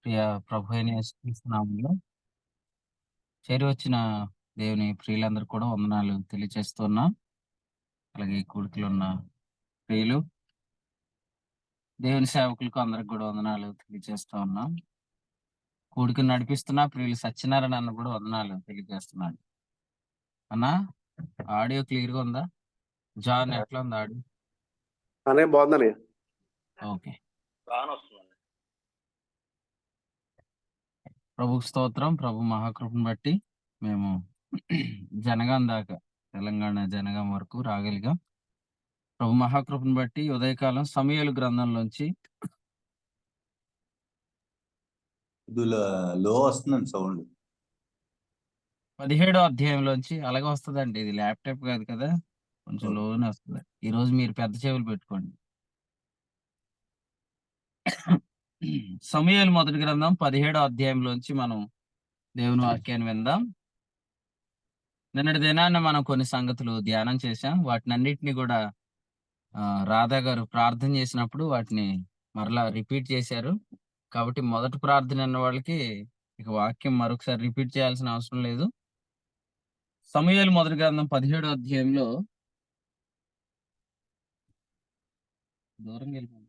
ప్రియ ప్రభు అయిన యేసుక్రీస్తు నామములో చేరి వచ్చిన దేవుని ప్రియులందరూ కూడా వందనాలు తెలియజేస్తున్నాం. అలాగే ఈ కూడికలో ఉన్న ప్రియులు, దేవుని సేవకులకు అందరికి కూడా వందనాలు తెలియజేస్తా ఉన్నాం. కూడికను నడిపిస్తున్న ప్రియులు సత్యనారాయణ అన్న కూడా వందనాలు తెలియజేస్తున్నాడు. అన్నా, ఆడియో క్లియర్‌గా ఉందా? జాన్ ఎట్లా ఉంది ఆడియో? బాగుందని. ఓకే. ప్రభుకు స్తోత్రం. ప్రభు మహాకృపను బట్టి మేము జనగాం దాకా, తెలంగాణ జనగాం వరకు రాగలిగాం. ప్రభు మహాకృపను బట్టి ఉదయకాలం సమూయేలు గ్రంథంలోంచి ఇందులో లో వస్తుందండి సౌండ్. 17వ అధ్యాయంలోంచి అలాగే వస్తదండి. ఇది ల్యాప్‌టాప్ కాదు కదా! కొంచెం లోనే వస్తది. ఈరోజు మీరు పెద్ద చెవులు పెట్టుకోండి. సమూయేలు మొదటి గ్రంథం 17వ అధ్యాయంలోంచి మనం దేవుని వాక్యాన్ని విందాం. నిన్నటి దినాన మనం కొన్ని సంగతులు ధ్యానం చేశాం. వాటినన్నిటిని కూడా రాధా గారు ప్రార్థన చేసినప్పుడు వాటిని మరలా రిపీట్ చేశారు. కాబట్టి మొదటి ప్రార్థన అన్న వాళ్ళకి ఇక వాక్యం మరొకసారి రిపీట్ చేయాల్సిన అవసరం లేదు. సమూయేలు మొదటి గ్రంథం 17వ అధ్యాయంలో దూరంగా వెళ్ళిపోండి.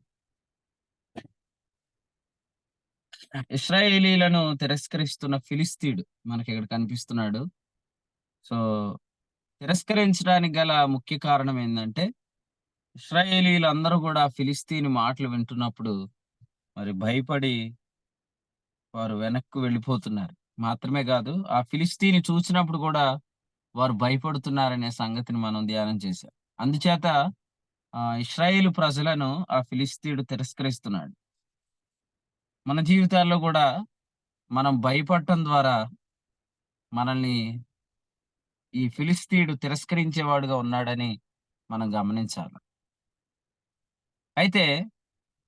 ఇశ్రాయేలీలను తిరస్కరిస్తున్న ఫిలిస్తీయుడు మనకి ఇక్కడ కనిపిస్తున్నాడు. సో తిరస్కరించడానికి గల ముఖ్య కారణం ఏందంటే, ఇశ్రాయేలీలందరూ కూడా ఫిలిస్తీని మాటలు వింటున్నప్పుడు మరి భయపడి వారు వెనక్కు వెళ్ళిపోతున్నారు. మాత్రమే కాదు, ఆ ఫిలిస్తీని చూసినప్పుడు కూడా వారు భయపడుతున్నారనే సంగతిని మనం ధ్యానం చేశాం. అందుచేత ఇశ్రాయేలు ప్రజలను ఆ ఫిలిస్తీయుడు తిరస్కరిస్తున్నాడు. మన జీవితాల్లో కూడా మనం భయపడటం ద్వారా మనల్ని ఈ ఫిలిస్తీయుడు తిరస్కరించేవాడుగా ఉన్నాడని మనం గమనించాలి. అయితే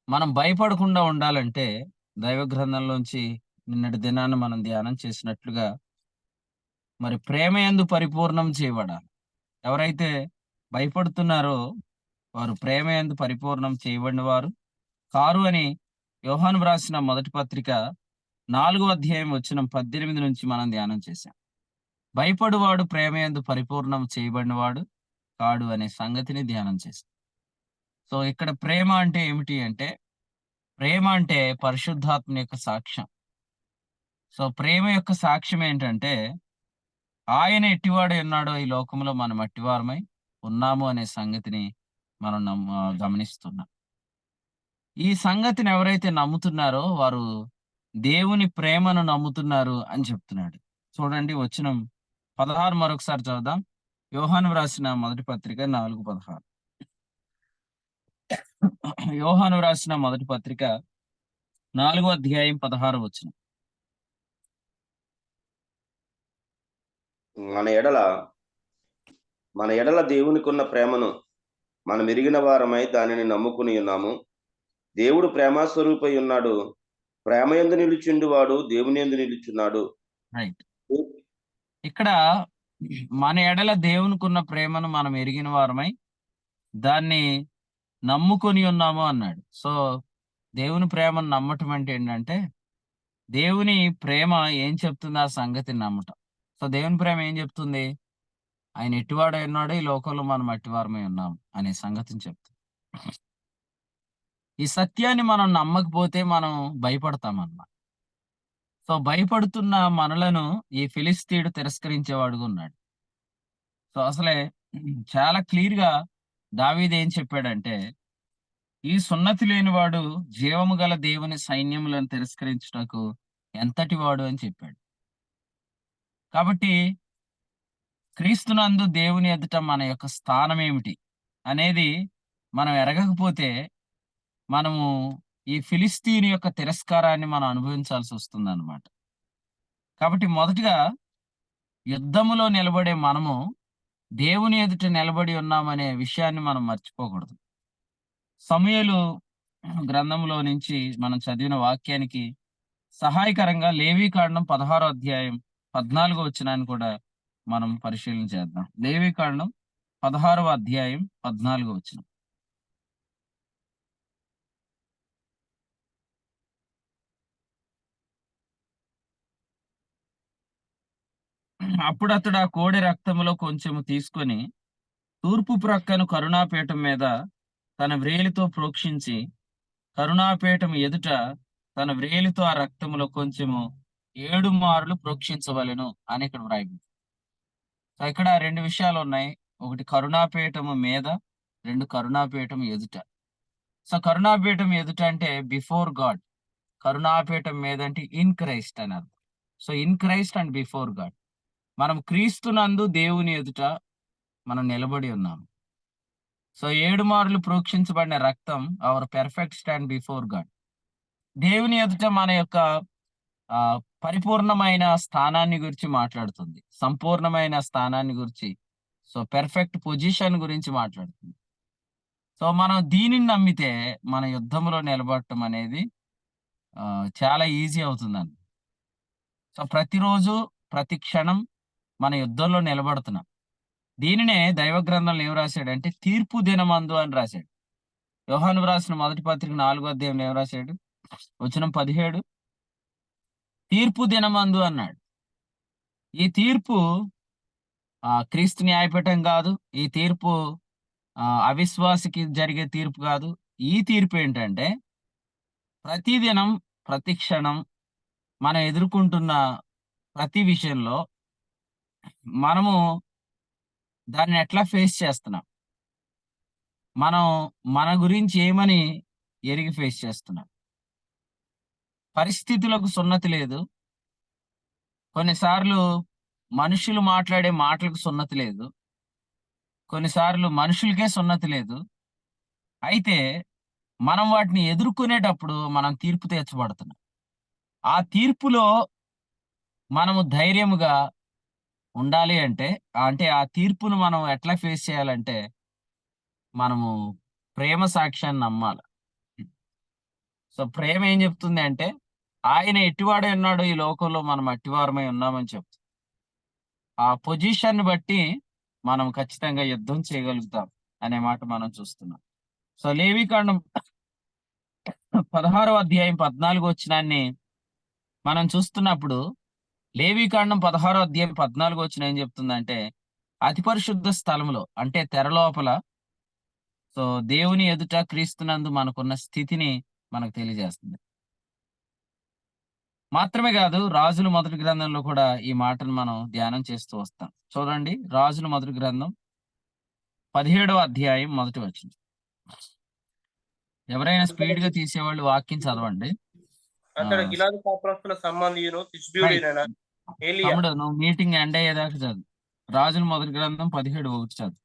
మనం భయపడకుండా ఉండాలంటే దైవ గ్రంథంలోంచి నిన్నటి దినాన మనం ధ్యానం చేసినట్లుగా మరి ప్రేమ యందు పరిపూర్ణం చేయబడాలి. ఎవరైతే భయపడుతున్నారో వారు ప్రేమ యందు పరిపూర్ణం చేయబడిన వారు కారు అని యోహాను వ్రాసిన మొదటి పత్రిక 4వ అధ్యాయం వచనం 18 నుంచి మనం ధ్యానం చేశాం. భయపడువాడు ప్రేమ యందు పరిపూర్ణం చేయబడినవాడు కాడు అనే సంగతిని ధ్యానం చేశాం. సో ఇక్కడ ప్రేమ అంటే ఏమిటి అంటే, ప్రేమ అంటే పరిశుద్ధాత్మ యొక్క సాక్ష్యం. సో ప్రేమ యొక్క సాక్ష్యం ఏంటంటే, ఆయన ఎట్టివాడై ఉన్నాడో ఈ లోకంలో మనం అట్టివారమై ఉన్నాము అనే సంగతిని మనం గమనిస్తున్నాం. ఈ సంగతిని ఎవరైతే నమ్ముతున్నారో వారు దేవుని ప్రేమను నమ్ముతున్నారు అని చెప్తున్నాడు. చూడండి వచనం 16 మరొకసారి చదువుదాం. యోహాను వ్రాసిన మొదటి పత్రిక 4:16. యోహాను వ్రాసిన మొదటి పత్రిక 4వ అధ్యాయం 16వ వచనం. మన ఎడల దేవునికున్న ప్రేమను మనం ఎరిగిన వారమై దానిని నమ్ముకుని ఉన్నాము. దేవుడు ప్రేమస్వరూపై ఉన్నాడు. ప్రేమయందు నిలుచుండు వాడు దేవుని యందు నిలుచున్నాడు. రైట్. ఇక్కడ మన ఎడల దేవునికున్న ప్రేమను మనం ఎరిగిన వారమై దాన్ని నమ్ముకొని ఉన్నాము అన్నాడు. సో దేవుని ప్రేమను నమ్మటం అంటే ఏంటంటే, దేవుని ప్రేమ ఏం చెప్తుంది ఆ సంగతిని నమ్మటం. సో దేవుని ప్రేమ ఏం చెప్తుంది? ఆయన ఎట్టివాడై ఉన్నాడో ఈ లోకంలో మనం అట్టివారమై ఉన్నాం అనే సంగతిని చెప్తుంది. ఈ సత్యాన్ని మనం నమ్మకపోతే మనం భయపడతామన్నమాట. సో భయపడుతున్న మనలను ఈ ఫిలిస్తీయుడు తిరస్కరించేవాడుగా ఉన్నాడు. సో అసలే చాలా క్లియర్ గా దావీదు ఏం చెప్పాడంటే, ఈ సున్నతి లేనివాడు జీవము గల దేవుని సైన్యములను తిరస్కరించుటకు ఎంతటి వాడు అని చెప్పాడు. కాబట్టి క్రీస్తునందు దేవుని ఎదుట మన యొక్క స్థానం ఏమిటి అనేది మనం ఎరగకపోతే మనము ఈ ఫిలిస్తీని యొక్క తిరస్కారాన్ని మనం అనుభవించాల్సి వస్తుందన్నమాట. కాబట్టి మొదటిగా యుద్ధములో నిలబడే మనము దేవుని ఎదుట నిలబడి ఉన్నామనే విషయాన్ని మనం మర్చిపోకూడదు. సమూయేలు గ్రంథంలో నుంచి మనం చదివిన వాక్యానికి సహాయకరంగా లేవీకాండం 16వ అధ్యాయం 14వ వచనాన్ని కూడా మనం పరిశీలన చేద్దాం. లేవీకాండం 16వ అధ్యాయం 14వ వచనం. అప్పుడు అతడు ఆ కోడె రక్తములో కొంచెము తీసుకొని తూర్పు ప్రక్కను కరుణాపీఠం మీద తన వ్రేలితో ప్రోక్షించి కరుణాపీఠం ఎదుట తన వ్రేలితో ఆ రక్తములో కొంచెము 7 మార్లు ప్రోక్షించవలెను అని ఇక్కడ వ్రాయబడింది. సో ఇక్కడ రెండు విషయాలు ఉన్నాయి. ఒకటి కరుణాపీఠము మీద, రెండు కరుణాపీఠం ఎదుట. సో కరుణాపీఠం ఎదుట అంటే బిఫోర్ గాడ్, కరుణాపీఠం మీద అంటే ఇన్ క్రైస్ట్ అని అర్థం. So in Christ and before God, మనం క్రీస్తునందు దేవుని ఎదుట మనం నిలబడి ఉన్నాము. సో 7 మార్లు ప్రోక్షించబడిన రక్తం our perfect stand before God. దేవుని ఎదుట మన యొక్క పరిపూర్ణమైన స్థానాన్ని గురించి మాట్లాడుతుంది, సంపూర్ణమైన స్థానాన్ని గురించి, సో పెర్ఫెక్ట్ పొజిషన్ గురించి మాట్లాడుతుంది. సో మనం దీనిని నమ్మితే మన యుద్ధంలో నిలబడటం అనేది చాలా ఈజీ అవుతుందండి. సో ప్రతిరోజు ప్రతి క్షణం మన యుద్ధంలో నిలబడుతున్నాం. దీనినే దైవ గ్రంథంలో ఏం రాశాడంటే తీర్పు దినమందు అని రాశాడు. యోహాను రాసిన మొదటి పత్రిక 4వ అధ్యాయంలో ఏం రాశాడు? వచనం 17, తీర్పు దినమందు అన్నాడు. ఈ తీర్పు క్రీస్తు న్యాయపీఠం కాదు, ఈ తీర్పు అవిశ్వాసికి జరిగే తీర్పు కాదు. ఈ తీర్పు ఏంటంటే ప్రతిదినం ప్రతి క్షణం మనం ఎదుర్కొంటున్న ప్రతి విషయంలో మనము దాన్ని ఎట్లా ఫేస్ చేస్తున్నాం, మనం మన గురించి ఏమని ఎరిగి ఫేస్ చేస్తున్నాం. పరిస్థితులకు సున్నతి లేదు, కొన్నిసార్లు మనుషులు మాట్లాడే మాటలకు సున్నతి లేదు, కొన్నిసార్లు మనుషులకే సున్నతి లేదు. అయితే మనం వాటిని ఎదుర్కొనేటప్పుడు మనం తీర్పు తీర్చబడుతున్నాం. ఆ తీర్పులో మనము ధైర్యముగా ఉండాలి అంటే ఆ తీర్పును మనం ఎట్లా ఫేస్ చేయాలంటే మనము ప్రేమ సాక్ష్యాన్ని నమ్మాలి. సో ప్రేమ ఏం చెప్తుంది అంటే ఆయన ఎట్టివాడే ఉన్నాడో ఈ లోకంలో మనం అట్టివారమై ఉన్నామని చెప్తుంది. ఆ పొజిషన్ బట్టి మనం ఖచ్చితంగా యుద్ధం చేయగలుగుతాం అనే మాట మనం చూస్తున్నాం. సో లేవీకాండం 16వ అధ్యాయం 14వ వచనాన్ని మనం చూస్తున్నప్పుడు, లేవీకాండం 16వ అధ్యాయం 14వ వచనం ఏం చెప్తుందంటే అతి పరిశుద్ధ స్థలంలో అంటే తెర లోపల, సో దేవుని ఎదుట క్రీస్తునందు మనకున్న స్థితిని మనకు తెలియజేస్తుంది. మాత్రమే కాదు, రాజుల మొదటి గ్రంథంలో కూడా ఈ మాటను మనం ధ్యానం చేస్తూ వస్తాం. చూడండి, రాజుల మొదటి గ్రంథం 17వ అధ్యాయం 1వ వచనం. ఎవరైనా స్పీడ్ గా తీసేవాళ్ళు వాక్యం చదవండి. అతడు గిలాదు కాపురస్తుల సంబంధియును తిష్బీయుడైన ఏలియా. తమ్ముడు, నువ్వు మీటింగ్ ఎండ్ అయ్యేదాకా చదువు. రాజుల మొదటి గ్రంథం 17:1 చదువు.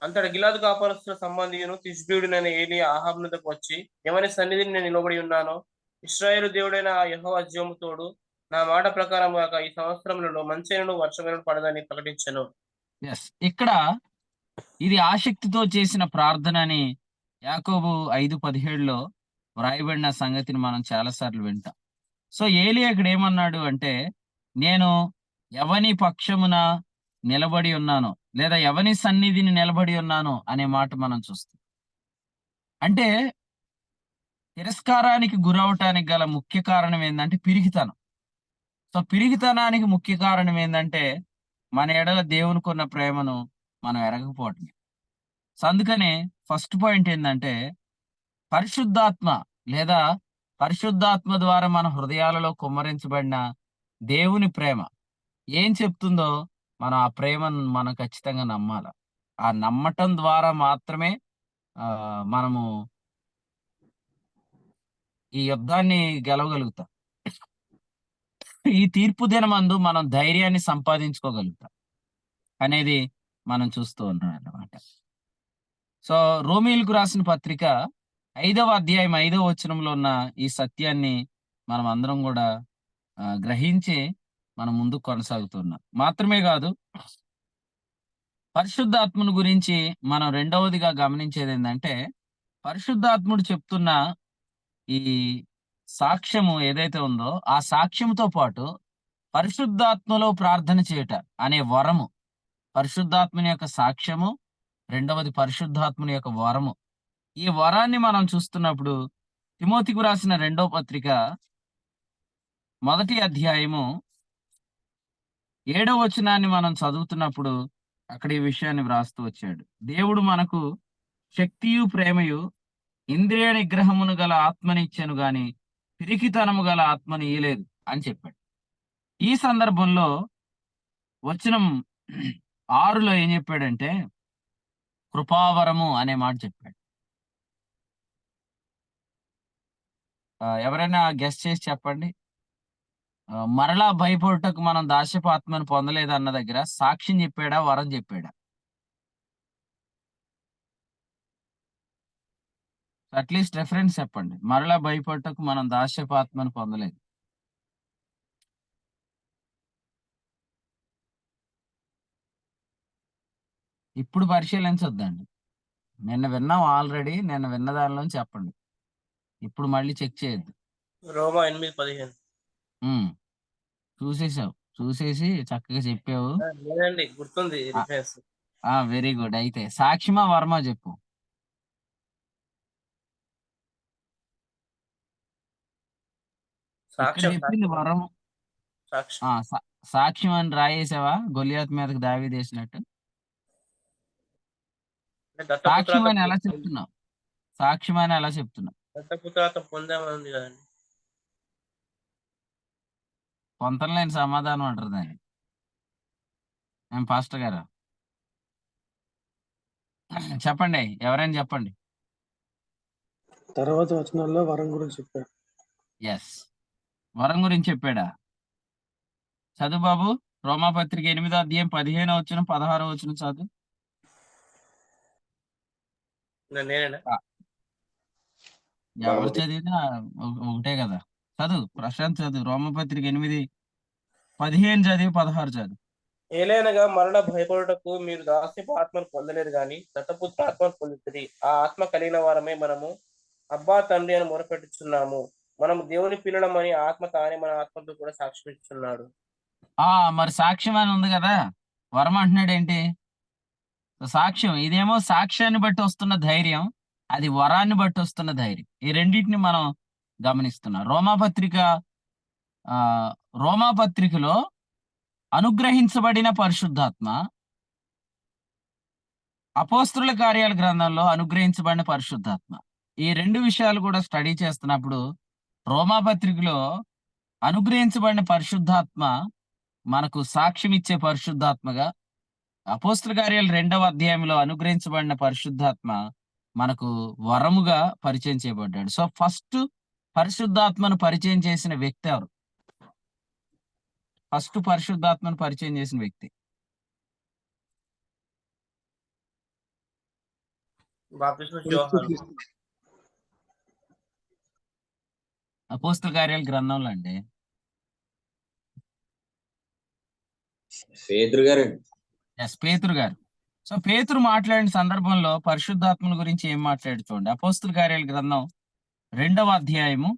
అంతట గిలాదు కాపురస్తుల సంబంధియును తిష్బీయుడైన ఏలియా ఆహాబు వద్దకు వచ్చి, ఎవరి సన్నిధిని నేను నిలబడి ఉన్నానో ఇశ్రాయేలు దేవుడైన యెహోవా జీవము తోడు, నా మాట ప్రకారం గాక ఈ సంవత్సరములలో మంచైనను వర్షమైనను పడదని ప్రకటించెను. ఇక్కడ ఇది ఆసక్తితో చేసిన ప్రార్థన అని యాకోబు 5:17లో వ్రాయబడిన సంగతిని మనం చాలా సార్లు వింటాం. సో ఏలియా ఇక్కడ ఏమన్నాడు అంటే, నేను ఎవని పక్షమున నిలబడి ఉన్నానో లేదా ఎవని సన్నిధిని నిలబడి ఉన్నానో అనే మాట మనం చూస్తాం. అంటే తిరస్కారానికి గురవటానికి గల ముఖ్య కారణం ఏంటంటే పిరికితనం. సో పిరికితనానికి ముఖ్య కారణం ఏంటంటే మన ఎడల దేవునికి ఉన్న ప్రేమను మనం ఎరగకపోవటమే. సో అందుకనే ఫస్ట్ పాయింట్ ఏంటంటే పరిశుద్ధాత్మ లేదా పరిశుద్ధాత్మ ద్వారా మన హృదయాలలో కుమ్మరించబడిన దేవుని ప్రేమ ఏం చెప్తుందో మనం ఆ ప్రేమను మనం ఖచ్చితంగా నమ్మాలి. ఆ నమ్మటం ద్వారా మాత్రమే మనము ఈ యుద్ధాన్ని గెలవగలుగుతాం. ఈ తీర్పు దినమందు మనం ధైర్యాన్ని సంపాదించుకోగలుగుతాం అనేది మనం చూస్తూ ఉన్నాం అన్నమాట. సో రోమీయులకు రాసిన పత్రిక 5వ అధ్యాయం 5వ వచనంలో ఉన్న ఈ సత్యాన్ని మనం అందరం కూడా గ్రహించి మనం ముందుకు కొనసాగుతున్నాం. మాత్రమే కాదు, పరిశుద్ధాత్మను గురించి మనం రెండవదిగా గమనించేది ఏంటంటే పరిశుద్ధాత్ముడు చెప్తున్న ఈ సాక్ష్యము ఏదైతే ఉందో ఆ సాక్ష్యంతో పాటు పరిశుద్ధాత్మలో ప్రార్థన చేయుట అనే వరము, పరిశుద్ధాత్మని యొక్క సాక్ష్యము, రెండవది పరిశుద్ధాత్మని యొక్క వరము. ఈ వరాన్ని మనం చూస్తున్నప్పుడు తిమోతికి రాసిన 2వ పత్రిక 1వ అధ్యాయము 7వ వచనాన్ని మనం చదువుతున్నప్పుడు అక్కడ ఈ విషయాన్ని వ్రాస్తూ వచ్చాడు. దేవుడు మనకు శక్తియు ప్రేమయు ఇంద్రియ నిగ్రహమును గల ఆత్మనిచ్చెను గాని పిరికితనము గల ఆత్మని ఇయ్యలేదు అని చెప్పాడు. ఈ సందర్భంలో వచనం 6లో ఏం చెప్పాడంటే కృపావరము అనే మాట చెప్పాడు. ఎవరైనా గెస్ చేసి చెప్పండి. మరలా భయపడుటకు మనం దాస్యపు ఆత్మను పొందలేదు అన్న దగ్గర సాక్ష్యం చెప్పాడా, వరం చెప్పాడా? అట్లీస్ట్ రెఫరెన్స్ చెప్పండి. మరలా భయపడుటకు మనం దాస్యపు ఆత్మను పొందలేదు. ఇప్పుడు పరిశీలించొద్దండి. నిన్న విన్నాం ఆల్రెడీ. నిన్న విన్న దానిలోంచి చెప్పండి. ఇప్పుడు మళ్ళీ చెక్ చేయొద్దు. రోమా 8:15. చూసేసావు. చూసేసి చక్కగా చెప్పావు. లేదండి, గుర్తుంది ఆ, రిఫరెన్స్. Very good. అయితే సాక్ష్యమా వరమా చెప్పు. ఇక్కడ సాక్ష్యం చెప్పింది సాక్ష్యం వరం. సాక్ష్యం. సాక్ష్యం అని రాయేసావా గొలియాత్ మీదకి దావీదు వేసినట్టు? అంటే సాక్ష్యం అని ఎలా చెప్తున్నావు? సాక్ష్యం అని ఎలా చెప్తున్నావు? దత్తపుత్రార్థం పొందామని ఉంది కదండి. పొంతనలేని సమాధానం అంటారు దాన్ని. ఏం పాస్టర్ గారు చెప్పండి, ఎవరైనా చెప్పండి. తర్వాత వచనాల్లో వరం గురించి చెప్పాడు. ఎస్, వరం గురించి చెప్పాడా? చదువు బాబు. రోమాపత్రిక 8వ అధ్యాయం 15వ వచనం 16వ వచనం చదువు. నేనేనా? ఎవరు చదివినా ఒకటే కదా. చదువు ప్రశాంత్, చదువు. రోమపత్రిక 8:15 చదివి 16 చదువు. ఏలైనగా మరణ భయపడుటకు మీరు దాస్యపు ఆత్మను పొందలేదు గాని దత్తపుత్ర ఆత్మను పొందుతుంది. ఆ ఆత్మ కలిగిన వారమే మనము అబ్బా తండ్రి అని మొరపెట్టుచున్నాము. మనము దేవుని పిల్లలమని ఆత్మ తానే మన ఆత్మతో కూడా సాక్షిస్తున్నాడు. మరి సాక్ష్యం అని ఉంది కదా, వరం అంటున్నాడు ఏంటి? సాక్ష్యం. ఇదేమో సాక్ష్యాన్ని బట్టి వస్తున్న ధైర్యం, అది వరాన్ని బట్టి వస్తున్న ధైర్యం. ఈ రెండింటిని మనం గమనిస్తున్నాం. రోమాపత్రికలో అనుగ్రహించబడిన పరిశుద్ధాత్మ, అపోస్తుల కార్యాల గ్రంథంలో అనుగ్రహించబడిన పరిశుద్ధాత్మ, ఈ రెండు విషయాలు కూడా స్టడీ చేస్తున్నప్పుడు రోమాపత్రికలో అనుగ్రహించబడిన పరిశుద్ధాత్మ మనకు సాక్ష్యం ఇచ్చే పరిశుద్ధాత్మగా, అపోస్తుల కార్యాలు 2వ అధ్యాయంలో అనుగ్రహించబడిన పరిశుద్ధాత్మ మనకు వరముగా పరిచయం చేయబడ్డాడు. సో ఫస్ట్ పరిశుద్ధాత్మను పరిచయం చేసిన వ్యక్తి ఎవరు? ఫస్ట్ పరిశుద్ధాత్మను పరిచయం చేసిన వ్యక్తి బాప్తిస్మ యోహాను. అపోస్తుల కార్యాల గ్రంథంలో అండి. పేతురు గారు. ఎస్, పేతురు గారు. సో పేతురు మాట్లాడిన సందర్భంలో పరిశుద్ధాత్మల గురించి ఏం మాట్లాడు చూడండి. అపోస్తుల కార్యాల గ్రంథం 2వ అధ్యాయము,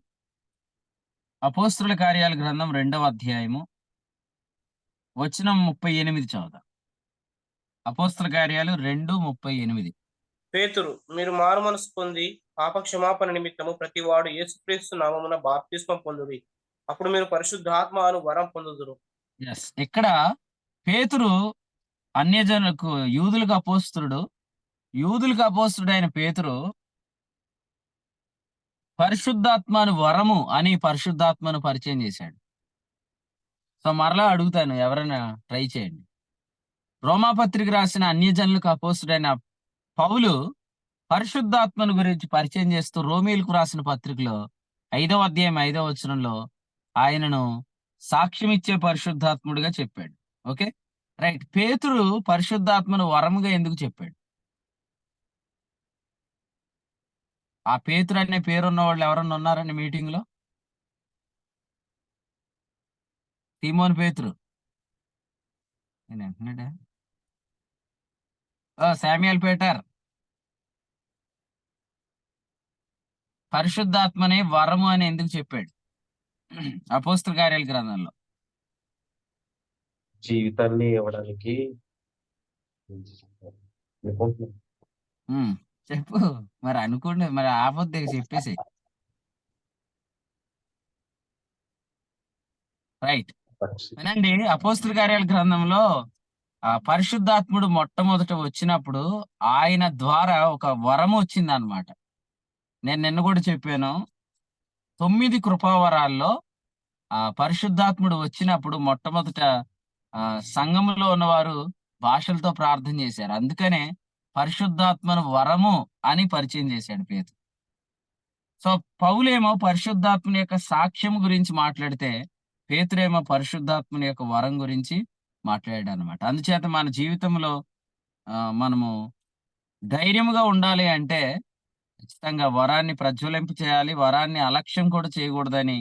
అపోస్తుల కార్యాల గ్రంథం 2వ అధ్యాయము వచనం 38 చదువుదాం. అపోస్తుల కార్యాలు 2:38. పేతురు, మీరు మారు మనసు పొంది పాప క్షమాపణ నిమిత్తము ప్రతి వాడు యేసుక్రీస్తు నామమున బాప్తిస్మం పొందుడి. అప్పుడు మీరు పరిశుద్ధాత్మ అను వరం పొందుదురు. ఎస్, ఇక్కడ పేతురు అన్యజనులకు, యూదులకు అపోస్తుడైన పేతురు పరిశుద్ధాత్మను వరము అని పరిశుద్ధాత్మను పరిచయం చేశాడు. సో మరలా అడుగుతాను, ఎవరైనా ట్రై చేయండి. రోమాపత్రిక రాసిన అన్యజనులకు అపోస్తుడైన పౌలు పరిశుద్ధాత్మను గురించి పరిచయం చేస్తూ రోమీలకు రాసిన పత్రికలో 5వ అధ్యాయం 5వ వచనంలో ఆయనను సాక్ష్యం ఇచ్చే పరిశుద్ధాత్ముడిగా చెప్పాడు. Okay, right. పేతురు పరిశుద్ధాత్మను వరముగా ఎందుకు చెప్పాడు? ఆ పేతురు అనే పేరున్న వాళ్ళు ఎవరన్నా ఉన్నారండి మీటింగ్ లో? తీమోన్ పేతురు, నేను అంటున్నాడా? Samuel Peter. పరిశుద్ధాత్మని వరము అని ఎందుకు చెప్పాడు అపోస్తుల కార్యాల గ్రంథంలో? జీవితాన్ని ఇవ్వడానికి. చెప్పు మరి. అనుకోండి మరి, ఆపొద్దు చెప్పేసి. రైట్. వినండి, అపోస్తుల కార్యాల గ్రంథంలో పరిశుద్ధాత్ముడు మొట్టమొదట వచ్చినప్పుడు ఆయన ద్వారా ఒక వరం వచ్చింది అనమాట. నేను నిన్న కూడా చెప్పాను, 9 కృపావరాల్లో పరిశుద్ధాత్ముడు వచ్చినప్పుడు మొట్టమొదట సంఘములో ఉన్నవారు భాషలతో ప్రార్థన చేశారు. అందుకనే పరిశుద్ధాత్మను వరము అని పరిచయం చేశాడు పేతురు. సో పౌలేమో పరిశుద్ధాత్మని యొక్క సాక్ష్యం గురించి మాట్లాడితే, పేతురేమో పరిశుద్ధాత్మని యొక్క వరం గురించి మాట్లాడాడు అనమాట. అందుచేత మన జీవితంలో మనము ధైర్యముగా ఉండాలి అంటే ఖచ్చితంగా వరాన్ని ప్రజ్వలింప చేయాలి, వరాన్ని అలక్ష్యం కూడా చేయకూడదని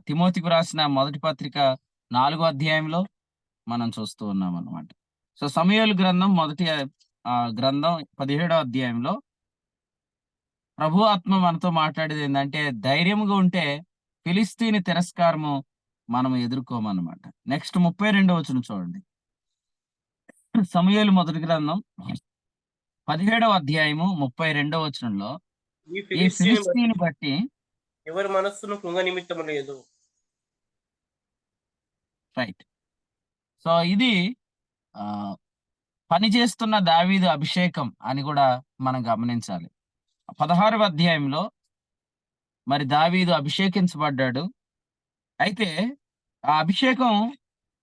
తిమోతికి రాసిన మొదటి పత్రిక 4వ అధ్యాయంలో మనం చూస్తూ ఉన్నాం అన్నమాట. సో సమూయేలు గ్రంథం మొదటి గ్రంథం 17వ అధ్యాయంలో ప్రభు ఆత్మ మనతో మాట్లాడేది ఏంటంటే, ధైర్యముగా ఉంటే ఫిలిస్తీని తిరస్కారము మనం ఎదుర్కోమన్నమాట. నెక్స్ట్ 32వ వచనం చూడండి. సమూయేలు మొదటి గ్రంథం 17వ అధ్యాయము 32వ వచనంలో, ఈ ఈ ఫిలిస్తీని బట్టి ఎవరి మనస్సును కృంగ నిమిత్తం లేదు. రైట్. సో ఇది పనిచేస్తున్న దావీదు అభిషేకం అని కూడా మనం గమనించాలి. 16వ అధ్యాయంలో మరి దావీదు అభిషేకించబడ్డాడు. అయితే ఆ అభిషేకం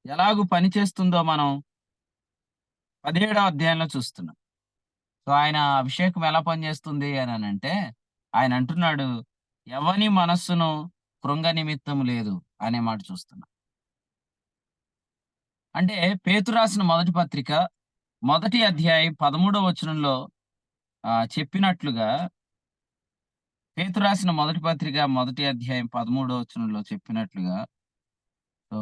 ఎలాగూ పనిచేస్తుందో మనం 17వ అధ్యాయంలో చూస్తున్నాం. సో ఆయన అభిషేకం ఎలా పనిచేస్తుంది అని అంటే, ఆయన అంటున్నాడు, ఎవని మనస్సును కృంగ నిమిత్తం లేదు అనే మాట చూస్తున్నాం. అంటే పేతురు రాసిన మొదటి పత్రిక 1వ అధ్యాయం 13వ వచనంలో చెప్పినట్లుగా, పేతురు రాసిన మొదటి పత్రిక 1వ అధ్యాయం 13వ వచనంలో చెప్పినట్లుగా, సో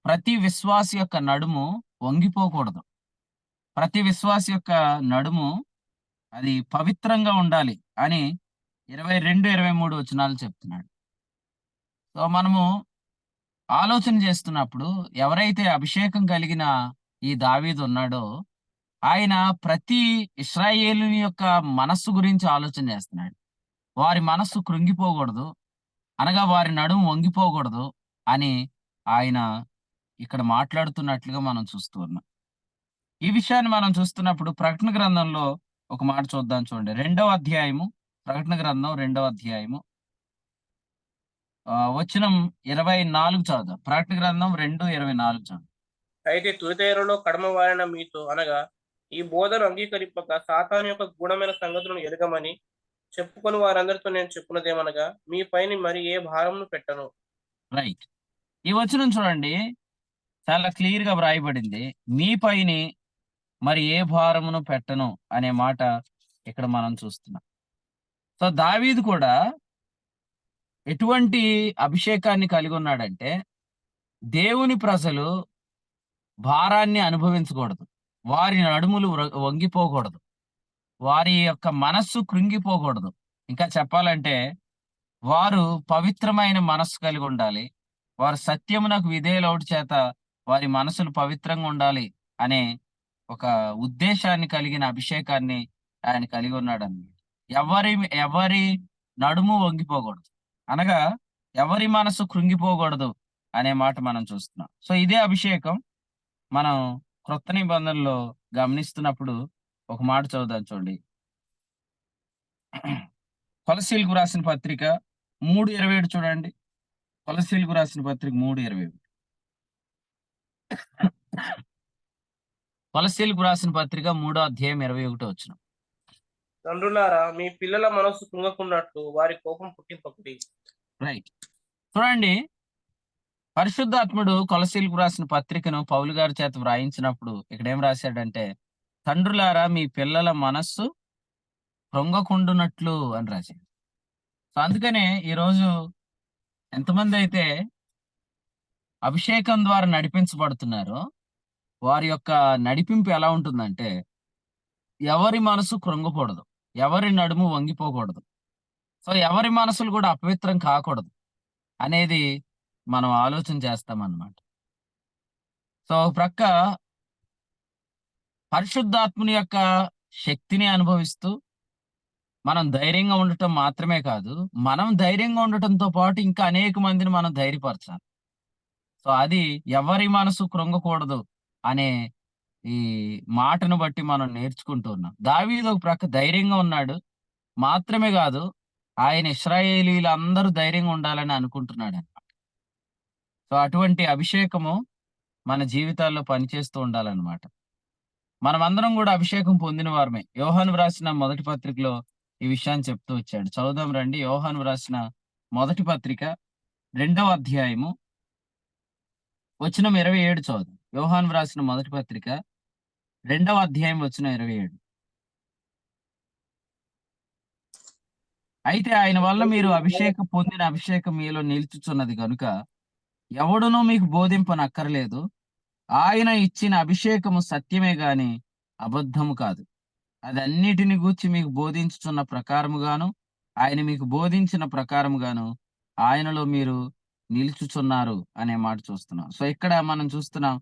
ప్రతి విశ్వాసి యొక్క నడుము వంగిపోకూడదు. ప్రతి విశ్వాసి యొక్క నడుము అది పవిత్రంగా ఉండాలి అని 22, 23 వచనాలు చెప్తున్నాడు. సో మనము ఆలోచన చేస్తున్నప్పుడు, ఎవరైతే అభిషేకం కలిగిన ఈ దావీదు ఉన్నాడో, ఆయన ప్రతి ఇశ్రాయేలుని యొక్క మనస్సు గురించి ఆలోచన చేస్తున్నాడు. వారి మనస్సు కృంగిపోకూడదు, అనగా వారి నడుము వంగిపోకూడదు అని ఆయన ఇక్కడ మాట్లాడుతున్నట్లుగా మనం చూస్తూ ఉన్నాం. ఈ విషయాన్ని మనం చూస్తున్నప్పుడు ప్రకటన గ్రంథంలో ఒక మాట చూద్దాం, చూడండి. 2వ అధ్యాయము, ప్రకటన గ్రంథం 2వ అధ్యాయము వచనం 24 చదువు. ప్రకటన గ్రంథం 2:24 చదువు. అయితే తురితేరులో కడమ వారిన మీతో అనగా ఈ బోధను అంగీకరింపక సాతాను యొక్క గుణమైన సంగతులను ఎరగమని చెప్పుకొని వారందరితో నేను చెప్పున్నదేమనగా, మీ పైన మరి ఏ భారమును పెట్టను. రైట్. ఈ వచనం చూడండి, చాలా క్లియర్ గా వ్రాయబడింది, మీ పైన మరి ఏ భారమును పెట్టను అనే మాట ఇక్కడ మనం చూస్తున్నాం. సో దావీదు కూడా ఎటువంటి అభిషేకాన్ని కలిగి ఉన్నాడంటే, దేవుని ప్రజలు భారాన్ని అనుభవించకూడదు, వారి నడుములు వంగిపోకూడదు, వారి యొక్క మనస్సు కృంగిపోకూడదు. ఇంకా చెప్పాలంటే వారు పవిత్రమైన మనస్సు కలిగి ఉండాలి, వారు సత్యమునకు విధేయులవుట చేత వారి మనసులు పవిత్రంగా ఉండాలి అనే ఒక ఉద్దేశాన్ని కలిగిన అభిషేకాన్ని ఆయన కలిగి ఉన్నాడన్నమాట. ఎవరి నడుము వంగిపోకూడదు, అనగా ఎవరి మనసు కృంగిపోకూడదు అనే మాట మనం చూస్తున్నాం. సో ఇదే అభిషేకం మనం క్రొత్త నిబంధనలో గమనిస్తున్నప్పుడు ఒక మాట చదువుదాం, చూడండి. కొలసీలకు రాసిన పత్రిక 3:27 చూడండి. కొలసీలకు రాసిన పత్రిక 3:27. కొలసీలకు రాసిన పత్రిక 3వ అధ్యాయం 21 వచనం. తండ్రులారా, మీ పిల్లల మనస్సు కృంగకున్నట్లు వారి కోపం పుట్టింపకుడి. రైట్. చూడండి, పరిశుద్ధాత్ముడు కొలసీలకు రాసిన పత్రికను పౌలు గారి చేత వ్రాయించినప్పుడు ఇక్కడ ఏం రాశాడంటే, తండ్రులారా మీ పిల్లల మనస్సు కృంగకుండునట్లు అని రాశాడు. సో అందుకనే ఈరోజు ఎంతమంది అయితే అభిషేకం ద్వారా నడిపించబడుతున్నారో, వారి యొక్క నడిపింపు ఎలా ఉంటుందంటే, ఎవరి మనసు కృంగకూడదు, ఎవరి నడుము వంగిపోకూడదు, సో ఎవరి మనసులు కూడా అపవిత్రం కాకూడదు అనేది మనం ఆలోచన చేస్తామన్నమాట. సో ప్రక్క పరిశుద్ధాత్ముని యొక్క శక్తిని అనుభవిస్తూ మనం ధైర్యంగా ఉండటం మాత్రమే కాదు, మనం ధైర్యంగా ఉండటంతో పాటు ఇంకా అనేక మందిని మనం ధైర్యపరచాలి. సో అది ఎవరి మనసు కృంగకూడదు అనే ఈ మాటను బట్టి మనం నేర్చుకుంటూ ఉన్నాం. దావీదు ఒక ప్రక్క ధైర్యంగా ఉన్నాడు. మాత్రమే కాదు, ఆయన ఇశ్రాయేలీలందరూ ధైర్యంగా ఉండాలని అనుకుంటున్నాడన్నమాట. సో అటువంటి అభిషేకము మన జీవితాల్లో పనిచేస్తూ ఉండాలన్నమాట. మనమందరం కూడా అభిషేకం పొందిన వారమే. యోహాను వ్రాసిన మొదటి పత్రికలో ఈ విషయాన్ని చెప్తూ వచ్చాడు. చదువుదాం రండి. యోహాను వ్రాసిన మొదటి పత్రిక 2వ అధ్యాయము వచనం 27 చదువు. యోహాను వ్రాసిన మొదటి పత్రిక 2వ అధ్యాయం వచనం 27. అయితే ఆయన వల్ల మీరు అభిషేకం పొందిన అభిషేకం మీలో నిలుచుచున్నది గనుక ఎవడునూ మీకు బోధింపనక్కర్లేదు. ఆయన ఇచ్చిన అభిషేకము సత్యమే గాని అబద్ధము కాదు. అది అన్నిటిని గూర్చి మీకు బోధించుచున్న ప్రకారముగాను ఆయన మీకు బోధించిన ప్రకారముగాను ఆయనలో మీరు నిలుచుచున్నారు అనే మాట చూస్తున్నాం. సో ఇక్కడ మనం చూస్తున్నాం,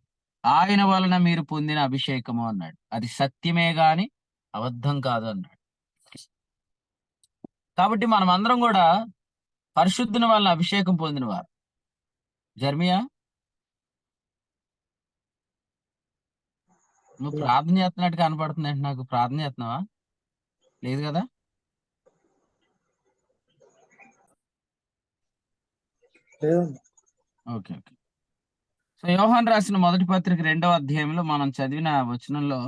ఆయన వలన మీరు పొందిన అభిషేకము అన్నాడు. అది సత్యమే గాని అబద్ధం కాదు అన్నాడు. కాబట్టి మనం అందరం కూడా పరిశుద్ధుని వలన అభిషేకం పొందిన వారు. జర్మియా, నువ్వు ప్రార్థన చేస్తున్నట్టు కనపడుతుంది అంటే నాకు. ప్రార్థన చేస్తున్నావా? లేదు కదా? లేదండి. ఓకే. సో యోహాను రాసిన మొదటి పత్రిక 2వ అధ్యాయంలో మనం చదివిన వచనంలో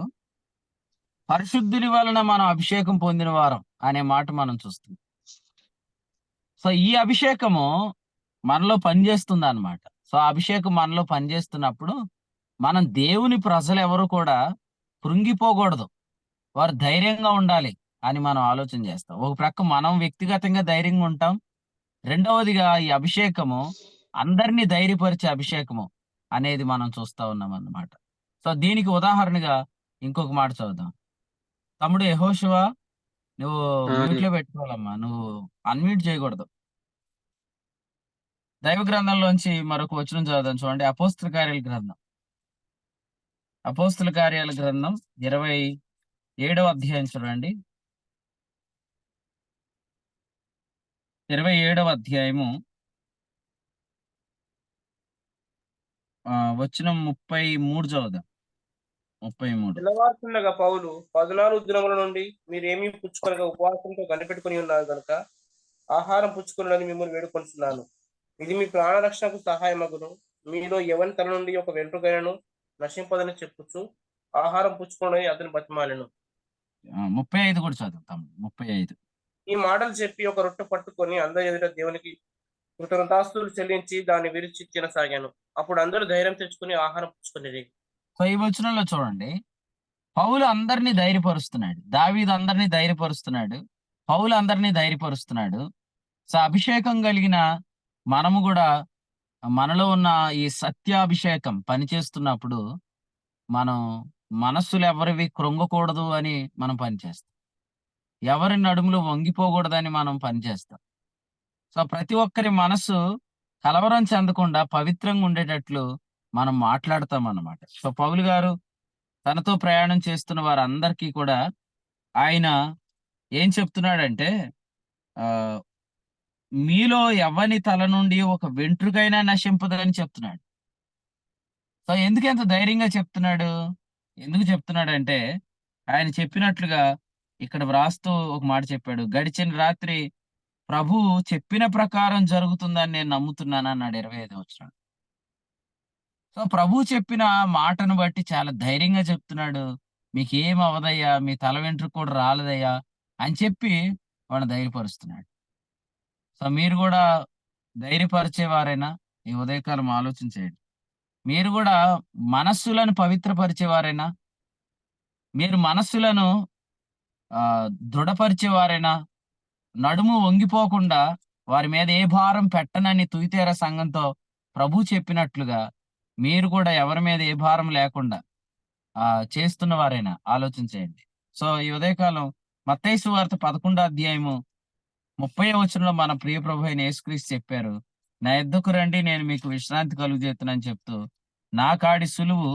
పరిశుద్ధుని వలన మనం అభిషేకం పొందిన వారం అనే మాట మనం చూస్తాం. సో ఈ అభిషేకము మనలో పనిచేస్తుంది అన్నమాట. సో ఆ అభిషేకం మనలో పనిచేస్తున్నప్పుడు మనం దేవుని ప్రజలు ఎవరు కూడా కృంగిపోకూడదు, వారు ధైర్యంగా ఉండాలి అని మనం ఆలోచన చేస్తాం. ఒక ప్రక్క మనం వ్యక్తిగతంగా ధైర్యంగా ఉంటాం. రెండవదిగా ఈ అభిషేకము అందరినీ ధైర్యపరిచే అభిషేకము అనేది మనం చూస్తా ఉన్నాం అన్నమాట. సో దీనికి ఉదాహరణగా ఇంకొక మాట చదువుదాం. తమ్ముడు యెహోషువ, నువ్వు మ్యూట్ లో పెట్టుకోవాలమ్మా, నువ్వు అన్మ్యూట్ చేయకూడదు. దైవ గ్రంథంలోంచి మరొక వచనం చదువుదాం. చూడండి, అపోస్తల కార్యాల గ్రంథం 27వ అధ్యాయం చూడండి. 27వ అధ్యాయము వచనం 33 చదువుదాం. 33. తెల్లవారుతుండగా పౌలు 14 దినముల నుండి మీరేమీ పుచ్చుకొనక ఉపవాసంతో కనిపెట్టుకుని ఉన్నారు కనుక ఆహారం పుచ్చుకొనని మిమ్మల్ని వేడుకొనుచున్నాను. ఇది మీ ప్రాణరక్షణకు సహాయమగును. మీలో ఎవరి తల నుండి ఒక వెంట్రుకైనను నశింపదని చెప్పుచు ఆహారం పుచ్చుకొనని అతని బతిమాలెను. 35 కూడా చదువుతాం. 35. ఈ మాటలు చెప్పి ఒక రొట్టె పట్టుకొని అందరి ఎదుట దేవునికి కృతజ్ఞతాస్తుతులు చెల్లించి దాన్ని విరిచి తినసాగాను. అప్పుడు అందరూ ధైర్యం తెచ్చుకుని ఆహారం పుచ్చుకునేది. సో ఈ వచనంలో చూడండి, పౌలు అందరినీ ధైర్యపరుస్తున్నాడు. దావీదు అందరినీ ధైర్యపరుస్తున్నాడు. పౌలు అందరినీ ధైర్యపరుస్తున్నాడు. సో అభిషేకం కలిగిన మనము కూడా మనలో ఉన్న ఈ సత్యాభిషేకం పనిచేస్తున్నప్పుడు మనం మనస్సులు ఎవరివి కృంగకూడదు అని మనం పనిచేస్తాం. ఎవరి నడుములు వంగిపోకూడదని మనం పనిచేస్తాం. సో ప్రతి ఒక్కరి మనసు కలవరం చెందకుండా పవిత్రంగా ఉండేటట్లు మనం మాట్లాడతాం అన్నమాట. సో పౌలు గారు తనతో ప్రయాణం చేస్తున్న వారందరికీ కూడా ఆయన ఏం చెప్తున్నాడంటే, ఆ మీలో ఎవని తల నుండి ఒక వెంట్రుకైనా నశింపదని చెప్తున్నాడు. సో ఎందుకు ఎంత ధైర్యంగా చెప్తున్నాడు? ఎందుకు చెప్తున్నాడంటే, ఆయన చెప్పినట్లుగా ఇక్కడ వ్రాస్తూ ఒక మాట చెప్పాడు. గడిచిన రాత్రి ప్రభు చెప్పిన ప్రకారం జరుగుతుందని నేను నమ్ముతున్నాను అన్నాడు 25వ వచనం. సో ప్రభు చెప్పిన మాటను బట్టి చాలా ధైర్యంగా చెప్తున్నాడు. మీకేం అవదయ్యా, మీ తల వెంట్రుక కూడా రాలేదయ్యా అని చెప్పి వాడిని ధైర్యపరుస్తున్నాడు. సో మీరు కూడా ధైర్యపరిచేవారైనా ఈ ఉదయకాలం ఆలోచించేయండి. మీరు కూడా మనస్సులను పవిత్రపరిచేవారైనా, మీరు మనస్సులను దృఢపరిచేవారైనా, నడుము వంగిపోకుండా వారి మీద ఏ భారం పెట్టనని తుయితేర సంఘంతో ప్రభు చెప్పినట్లుగా మీరు కూడా ఎవరి మీద ఏ భారం లేకుండా చేస్తున్న వారైనా ఆలోచించేయండి. సో ఈ ఉదయకాలం మత్తయి సువార్త 11వ అధ్యాయము 30వ వచనంలో మన ప్రియ ప్రభు అయిన యేసుక్రీస్తు చెప్పారు, నా యొద్దకు రండి, నేను మీకు విశ్రాంతి కలుగజేస్తున్నాను చెప్తూ, నా కాడి సులువు,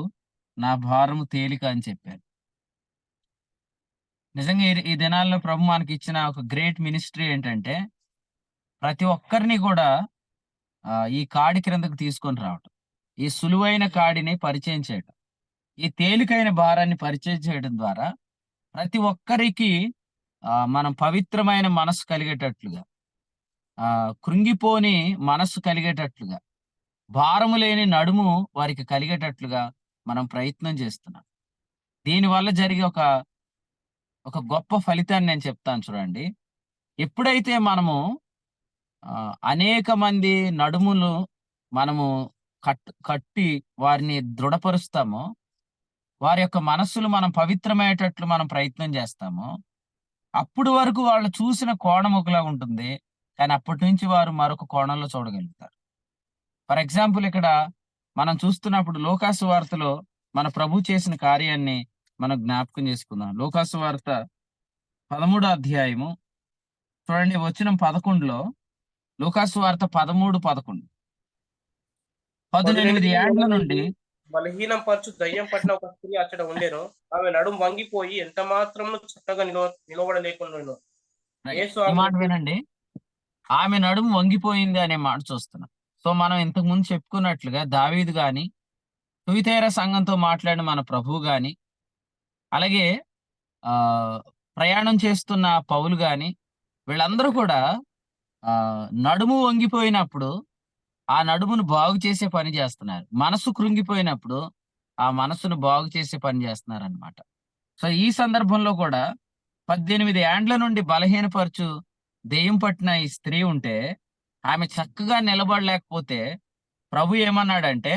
నా భారము తేలిక అని చెప్పారు. నిజంగా ఈ దినాల్లో ప్రభు మనకి ఇచ్చిన ఒక గ్రేట్ మినిస్ట్రీ ఏంటంటే, ప్రతి ఒక్కరిని కూడా ఈ కాడి క్రిందకు తీసుకొని రావటం. ఈ సులువైన కాడిని పరిచయం చేయడం, ఈ తేలికైన భారాన్ని పరిచయం చేయడం ద్వారా ప్రతి ఒక్కరికి మనం పవిత్రమైన మనసు కలిగేటట్లుగా, కృంగిపోని మనస్సు కలిగేటట్లుగా, భారము లేని నడుము వారికి కలిగేటట్లుగా మనం ప్రయత్నం చేస్తున్నాం. దీనివల్ల జరిగే ఒక గొప్ప ఫలితాన్ని నేను చెప్తాను చూడండి. ఎప్పుడైతే మనము అనేక మంది నడుములు మనము కట్టి వారిని దృఢపరుస్తామో, వారి యొక్క మనస్సులు మనం పవిత్రమయ్యేటట్లు మనం ప్రయత్నం చేస్తామో, అప్పుడు వరకు వాళ్ళు చూసిన కోణం ఒకలా ఉంటుంది, కానీ అప్పటి నుంచి వారు మరొక కోణంలో చూడగలుగుతారు. ఫర్ ఎగ్జాంపుల్ ఇక్కడ మనం చూస్తున్నప్పుడు లోకాసు వార్తలో మన ప్రభు చేసిన కార్యాన్ని మనం జ్ఞాపకం చేసుకుందాం. లోకాసు వార్త 13వ అధ్యాయము చూడండి, వచనం 11లో. లోకాసు వార్త 13:11. 18 ఏండ్ల నుండి బలహీనం పరచు దయ్యం పట్టిన ఒక స్త్రీ అచ్చట ఉండెను. ఆమె నడుము వంగిపోయి ఎంత మాత్రము చక్కగా నిలబడలేకుండా. ఈ మాట వినండి, ఆమె నడుము వంగిపోయింది అనే మాట చూస్తున్నాం. సో మనం ఇంతకు ముందు చెప్పుకున్నట్లుగా దావీదు గాని, తుయితైర సంఘంతో మాట్లాడిన మన ప్రభువు గాని, అలాగే ప్రయాణం చేస్తున్న పౌలు గాని, వీళ్ళందరూ కూడా నడుము వంగిపోయినప్పుడు ఆ నడుమును బాగు చేసే పని చేస్తున్నారు. మనసు కృంగిపోయినప్పుడు ఆ మనసును బాగు చేసే పని చేస్తున్నారు అన్నమాట. సో ఈ సందర్భంలో కూడా 18 ఏండ్ల నుండి బలహీనపరచు దెయ్యం పట్టిన ఈ స్త్రీ ఉంటే, ఆమె చక్కగా నిలబడలేకపోతే ప్రభు ఏమన్నాడంటే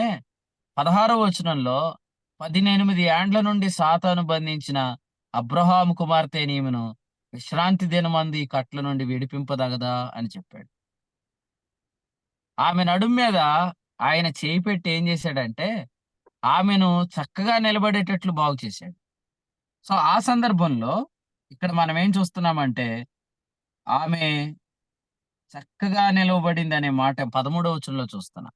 16వ వచనంలో, 18 ఏండ్ల నుండి సాతాను బంధించిన అబ్రహాము కుమార్తె ఈమెను విశ్రాంతి దినమందు ఈ కట్ల నుండి విడిపింపదగదా అని చెప్పాడు. ఆమె నడుము మీద ఆయన చేయి పెట్టి ఏం చేశాడంటే ఆమెను చక్కగా నిలబడేటట్లు బాగు చేశాడు. సో ఆ సందర్భంలో ఇక్కడ మనం ఏం చూస్తున్నామంటే, ఆమె చక్కగా నిలవబడింది అనే మాట 13వ వచనంలో చూస్తున్నాం.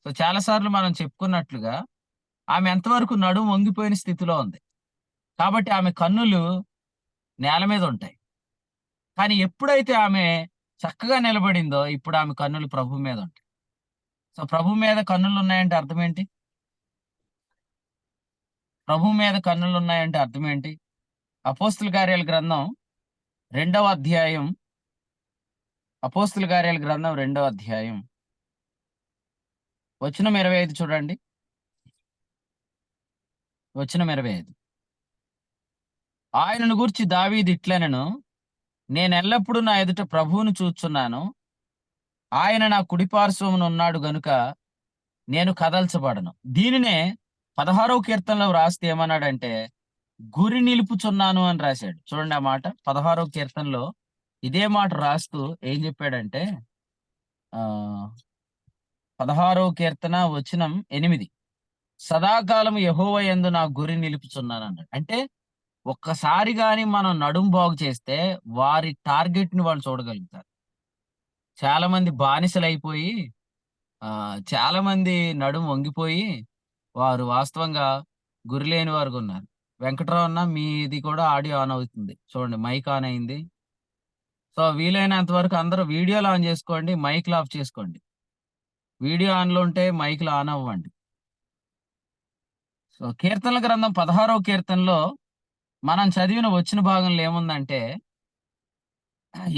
సో చాలా సార్లు మనం చెప్పుకున్నట్లుగా ఆమె ఎంతవరకు నడుము వంగిపోయిన స్థితిలో ఉంది, కాబట్టి ఆమె కన్నులు నేల మీద ఉంటాయి. కానీ ఎప్పుడైతే ఆమె చక్కగా నిలబడిందో, ఇప్పుడు ఆమె కన్నులు ప్రభు మీద ఉంటాయి. సో ప్రభు మీద కన్నులు ఉన్నాయంటే అర్థం ఏంటి? ప్రభు మీద కన్నులు ఉన్నాయంటే అర్థం ఏంటి? అపోస్తుల కార్యాల గ్రంథం 2వ అధ్యాయం, అపోస్తుల కార్యాల గ్రంథం 2వ అధ్యాయం వచనం 25 చూడండి. వచనం 25. ఆయనను గూర్చి దావీదు ఇట్లనెను, నేనెల్లప్పుడూ నా ఎదుట ప్రభువును చూచున్నాను, ఆయన నా కుడిపార్శ్వమున ఉన్నాడు గనుక నేను కదల్చబడను. దీనినే 16వ కీర్తనలో వ్రాస్తే ఏమన్నాడంటే గురి నిలుపుచున్నాను అని రాశాడు. చూడండి ఆ మాట 16వ కీర్తనలో ఇదే మాట రాస్తూ ఏం చెప్పాడంటే 16వ కీర్తన వచనం 8, సదాకాలం యెహోవా యందు నా గురి నిలుపుచున్నాను అన్నాడు. అంటే ఒక్కసారి గాని మనం నడుము బాగు చేస్తే వారి టార్గెట్ ని వాళ్ళు చూడగలుగుతారు. చాలా మంది బానిసలైపోయి చాలా మంది నడుము వంగిపోయి వారు వాస్తవంగా గురి లేని వారుగా ఉన్నారు. వెంకట్రావు అన్న, మీది కూడా ఆడియో ఆన్ అవుతుంది చూడండి, మైక్ ఆన్ అయింది. సో వీలైనంత వరకు అందరూ వీడియోలు ఆన్ చేసుకోండి, మైక్లు ఆఫ్ చేసుకోండి. వీడియో ఆన్లో ఉంటే మైక్లు ఆన్ అవ్వండి. సో కీర్తనల గ్రంథం 16వ కీర్తనలో మనం చదివిన వచ్చిన భాగంలో ఏముందంటే,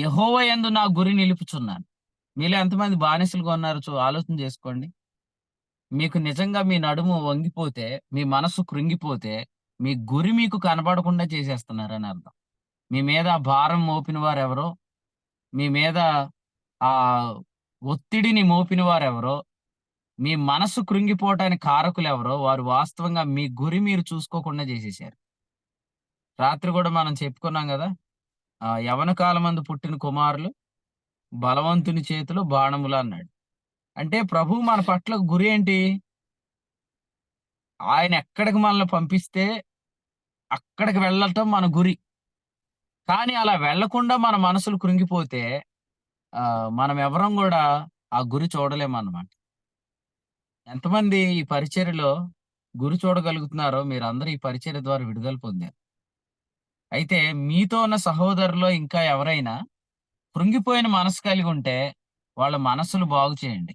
యెహోవా యందు నా గురి నిలుపుచున్నాను. మీలో ఎంతమంది బానిసలుగా ఉన్నారు ఆలోచన చేసుకోండి. మీకు నిజంగా మీ నడుము వంగిపోతే, మీ మనసు కృంగిపోతే, మీ గురి మీకు కనబడకుండా చేసేస్తున్నారని అర్థం. మీ మీద ఆ భారం మోపిన వారెవరో, మీ మీద ఆ ఒత్తిడిని మోపిన వారెవరో, మీ మనసు కృంగిపోవటానికి కారకులు ఎవరో, వారు వాస్తవంగా మీ గురి మీరు చూసుకోకుండా చేసేసారు. రాత్రి కూడా మనం చెప్పుకున్నాం కదా, యవన కాలమందు పుట్టిన కుమారులు బలవంతుని చేతిలో బాణములు అన్నాడు. అంటే ప్రభు మన పట్ల గురి ఏంటి? ఆయన ఎక్కడికి మనల్ని పంపిస్తే అక్కడికి వెళ్ళటం మన గురి. కానీ అలా వెళ్లకుండా మన మనసులు కృంగిపోతే మనం ఎవరం కూడా ఆ గురి చూడలేమన్నమాట. ఎంతమంది ఈ పరిచర్యలో గురి చూడగలుగుతున్నారో మీరందరూ ఈ పరిచర్య ద్వారా విడుదల పొందారు. అయితే మీతో ఉన్న సహోదరులో ఇంకా ఎవరైనా కృంగిపోయిన మనసు కలిగి ఉంటే వాళ్ళ మనసులు బాగు చేయండి.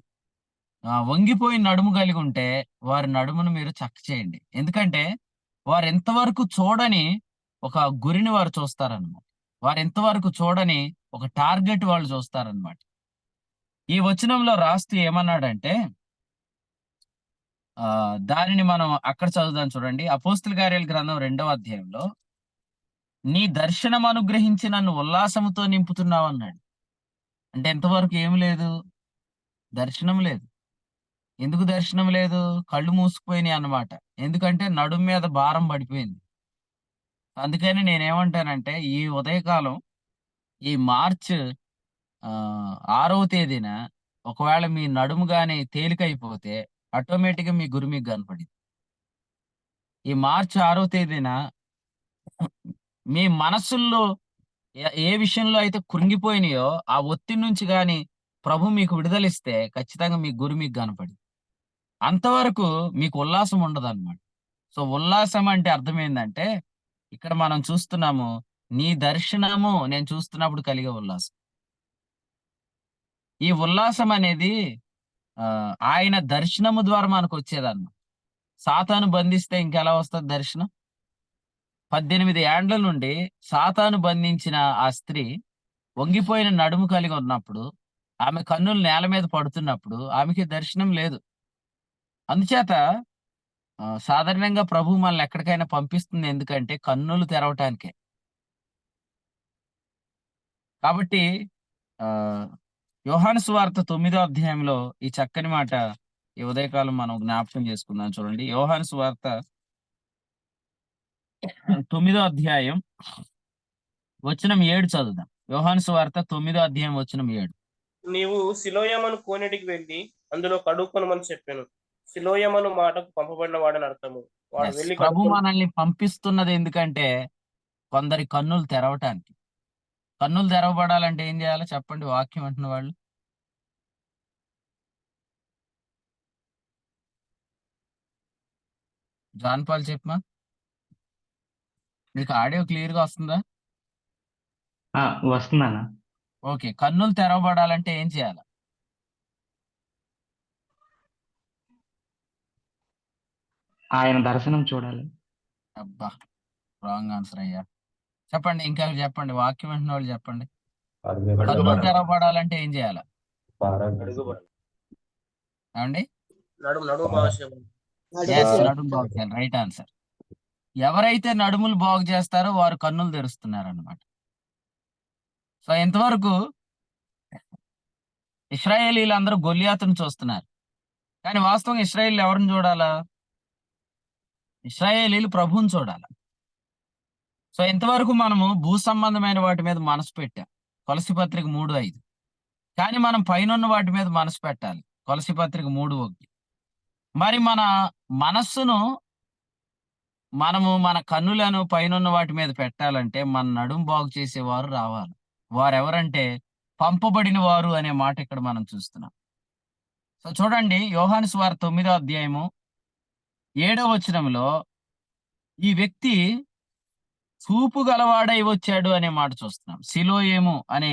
వంగిపోయి నడుము కలిగి ఉంటే వారి నడుమును మీరు చక్క చేయండి. ఎందుకంటే వారు ఎంతవరకు చూడని ఒక గురిని వారు చూస్తారన్నమాట. వారు ఎంతవరకు చూడని ఒక టార్గెట్ వాళ్ళు చూస్తారన్నమాట. ఈ వచనంలో రాస్తూ ఏమన్నాడంటే దానిని మనం అక్కడ చదువుదాం చూడండి. అపోస్తుల కార్యాల గ్రంథం 2వ అధ్యాయంలో నీ దర్శనం అనుగ్రహించి నన్ను ఉల్లాసముతో నింపుతున్నావు అన్నాడు. అంటే ఎంతవరకు ఏమి లేదు, దర్శనం లేదు. ఎందుకు దర్శనం లేదు? కళ్ళు మూసుకుపోయినాయి అన్నమాట. ఎందుకంటే నడుం మీద భారం పడిపోయింది. అందుకని నేనేమంటానంటే ఈ ఉదయకాలం ఈ మార్చ్ 6వ తేదీన ఒకవేళ మీ నడుము గాని తేలికైపోతే ఆటోమేటిక్‌గా మీ గురి మీకు కనపడిద్ది. ఈ మార్చి 6వ తేదీన మీ మనస్సుల్లో ఏ విషయంలో అయితే కృంగిపోయినాయో ఆ ఒత్తిడి నుంచి గాని ప్రభు మీకు విడుదలిస్తే ఖచ్చితంగా మీ గురి మీకు కనపడిద్ది. అంతవరకు మీకు ఉల్లాసం ఉండదన్నమాట. సో ఉల్లాసం అంటే అర్థం ఏందంటే ఇక్కడ మనం చూస్తున్నాము నీ దర్శనము నేను చూస్తున్నప్పుడు కలిగే ఉల్లాసం. ఈ ఉల్లాసం అనేది ఆయన దర్శనము ద్వారా మనకు వచ్చేదన్నమాట. సాతాను బంధిస్తే ఇంకెలా వస్తది దర్శనం? 18 ఏండ్ల నుండి సాతాను బంధించిన ఆ స్త్రీ వంగిపోయిన నడుము కలిగి ఉన్నప్పుడు, ఆమె కన్నులు నేల మీద పడుతున్నప్పుడు ఆమెకి దర్శనం లేదు. అందుచేత సాధారణంగా ప్రభువు మనల్ని ఎక్కడికైనా పంపిస్తుంది ఎందుకంటే కన్నులు తెరవటానికే. కాబట్టి యోహాను సువార్త 9వ అధ్యాయంలో ఈ చక్కని మాట ఈ ఉదయకాలం మనం జ్ఞాపకం చేసుకుందాం చూడండి. యోహాను సువార్త 9వ అధ్యాయం వచనం 7 చదువుదాం. యోహాను సువార్త 9వ అధ్యాయం వచనం 7. నీవు సిలోయమను కోనేటికి వెళ్ళి అందులో కడుక్కొనమని చెప్పాను. సిలోయమను మాటకు పంపబడిన వాడని అర్థము. వాడు Yes. వెళ్ళి ప్రభు కడుక్కొని మనల్ని పంపిస్తున్నది ఎందుకంటే కొందరి కన్నులు తెరవటానికి. కన్నులు తెరవబడాలంటే ఏం చేయాలి చెప్పండి వాక్యం అంటున్న వాళ్ళు? జాన్ పాల్ చెప్పమా. మీకు ఆడియో క్లియర్ గా వస్తుందా? వస్తుందన్న. ఓకే, కన్నులు తెరవబడాలంటే ఏం చేయాలి? ఆయన దర్శనం చూడాలి. అబ్బా, రాంగ్ ఆన్సర్ అయ్యా. చెప్పండి, ఇంకా చెప్పండి, వాక్యం అంటున్న వాళ్ళు చెప్పండి. కన్నులు తెరవబడాలంటే ఏం చేయాలి? ఏమండి? నడుము బాగా చేయాలి. Yes, నడుము బాగు చేయాలి. Right answer. ఎవరైతే నడుములు బాగు చేస్తారో వారు కన్నులు తెరుస్తున్నారు అన్నమాట. సో ఇంతవరకు ఇశ్రాయేలీలందరూ గొల్లియాతును చూస్తున్నారు. కానీ వాస్తవంగా ఇశ్రాయేలీలు ఎవరిని చూడాలా? ఇశ్రాయేలీలు ప్రభువుని చూడాలి. సో ఇంతవరకు మనము భూ సంబంధమైన వాటి మీద మనసు పెట్టాం, కొలసి పత్రిక 3:5. కానీ మనం పైనున్న వాటి మీద మనసు పెట్టాలి, కొలసి పత్రిక 3:1. మరి మన మనస్సును మనము మన కన్నులను పైనున్న వాటి మీద పెట్టాలంటే మన నడుము బాగు చేసేవారు రావాలి. వారెవరంటే పంపబడిన వారు అనే మాట ఇక్కడ మనం చూస్తున్నాం. సో చూడండి, యోహాను సువార్త 9వ అధ్యాయము 7వ వచనంలో ఈ వ్యక్తి చూపు గలవాడై వచ్చాడు అనే మాట చూస్తున్నాం. సిలోయేము అనే